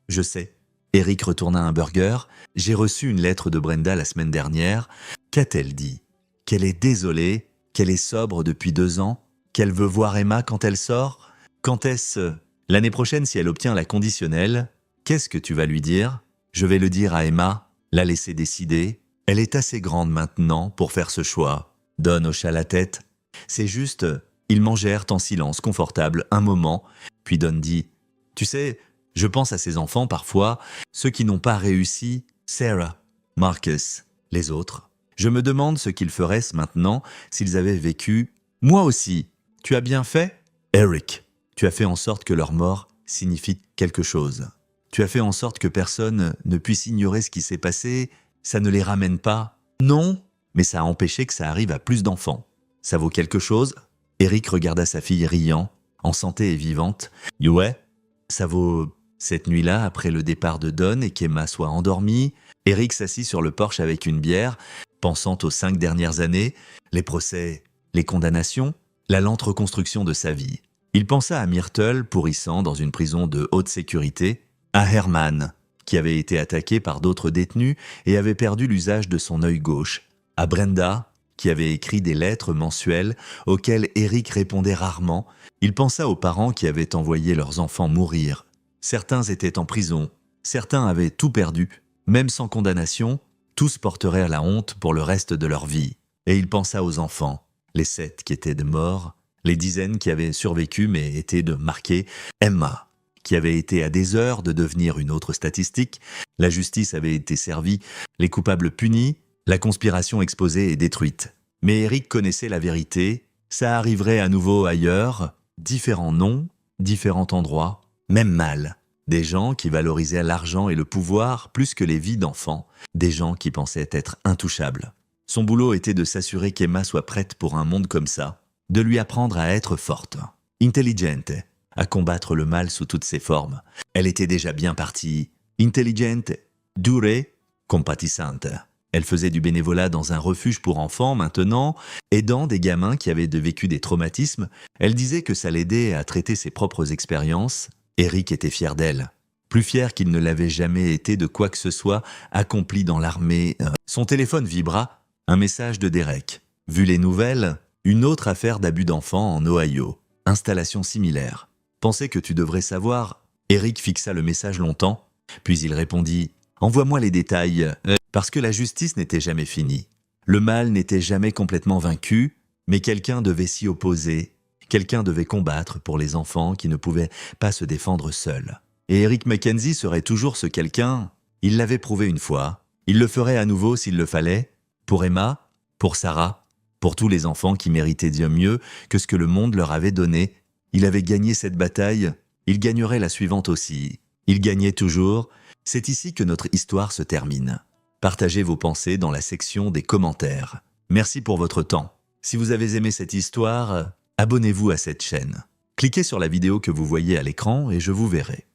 je sais. » Eric retourna un burger. « J'ai reçu une lettre de Brenda la semaine dernière. Qu'a-t-elle dit ? Qu'elle est désolée, qu'elle est sobre depuis 2 ans, qu'elle veut voir Emma quand elle sort. Quand est-ce l'année prochaine si elle obtient la conditionnelle? Qu'est-ce que tu vas lui dire? Je vais le dire à Emma, la laisser décider. Elle est assez grande maintenant pour faire ce choix. » Don hocha la tête. C'est juste, ils mangèrent en silence confortable un moment, puis Don dit « Tu sais, je pense à ces enfants parfois, ceux qui n'ont pas réussi, Sarah, Marcus, les autres. Je me demande ce qu'ils feraient maintenant s'ils avaient vécu. Moi aussi. Tu as bien fait, Eric. Tu as fait en sorte que leur mort signifie quelque chose. Tu as fait en sorte que personne ne puisse ignorer ce qui s'est passé. Ça ne les ramène pas. Non, mais ça a empêché que ça arrive à plus d'enfants. Ça vaut quelque chose. » Eric regarda sa fille riant, en santé et vivante. « Ouais, ça vaut... » Cette nuit-là, après le départ de Don et qu'Emma soit endormie, Eric s'assit sur le porche avec une bière, pensant aux 5 dernières années, les procès, les condamnations, la lente reconstruction de sa vie. Il pensa à Myrtle, pourrissant dans une prison de haute sécurité, à Herman, qui avait été attaqué par d'autres détenus et avait perdu l'usage de son œil gauche, à Brenda, qui avait écrit des lettres mensuelles auxquelles Eric répondait rarement. Il pensa aux parents qui avaient envoyé leurs enfants mourir. Certains étaient en prison, certains avaient tout perdu. Même sans condamnation, tous porteraient la honte pour le reste de leur vie. Et il pensa aux enfants, les 7 qui étaient de morts, les dizaines qui avaient survécu mais étaient de marqués, Emma, qui avait été à des heures de devenir une autre statistique, la justice avait été servie, les coupables punis, la conspiration exposée et détruite. Mais Eric connaissait la vérité, ça arriverait à nouveau ailleurs, différents noms, différents endroits, même mal. Des gens qui valorisaient l'argent et le pouvoir plus que les vies d'enfants. Des gens qui pensaient être intouchables. Son boulot était de s'assurer qu'Emma soit prête pour un monde comme ça, de lui apprendre à être forte, intelligente, à combattre le mal sous toutes ses formes. Elle était déjà bien partie. Intelligente, dure, compatissante. Elle faisait du bénévolat dans un refuge pour enfants maintenant, aidant des gamins qui avaient vécu des traumatismes. Elle disait que ça l'aidait à traiter ses propres expériences. Eric était fier d'elle. Plus fier qu'il ne l'avait jamais été de quoi que ce soit accompli dans l'armée. Son téléphone vibra, un message de Derek. Vu les nouvelles, une autre affaire d'abus d'enfants en Ohio. Installation similaire. Pensais que tu devrais savoir. Eric fixa le message longtemps, puis il répondit « Envoie-moi les détails, parce que la justice n'était jamais finie. Le mal n'était jamais complètement vaincu, mais quelqu'un devait s'y opposer. Quelqu'un devait combattre pour les enfants qui ne pouvaient pas se défendre seuls. Et Eric Mackenzie serait toujours ce quelqu'un. Il l'avait prouvé une fois. Il le ferait à nouveau s'il le fallait. Pour Emma, pour Sarah, pour tous les enfants qui méritaient bien mieux que ce que le monde leur avait donné. Il avait gagné cette bataille. Il gagnerait la suivante aussi. Il gagnait toujours. C'est ici que notre histoire se termine. Partagez vos pensées dans la section des commentaires. Merci pour votre temps. Si vous avez aimé cette histoire, abonnez-vous à cette chaîne. Cliquez sur la vidéo que vous voyez à l'écran et je vous verrai.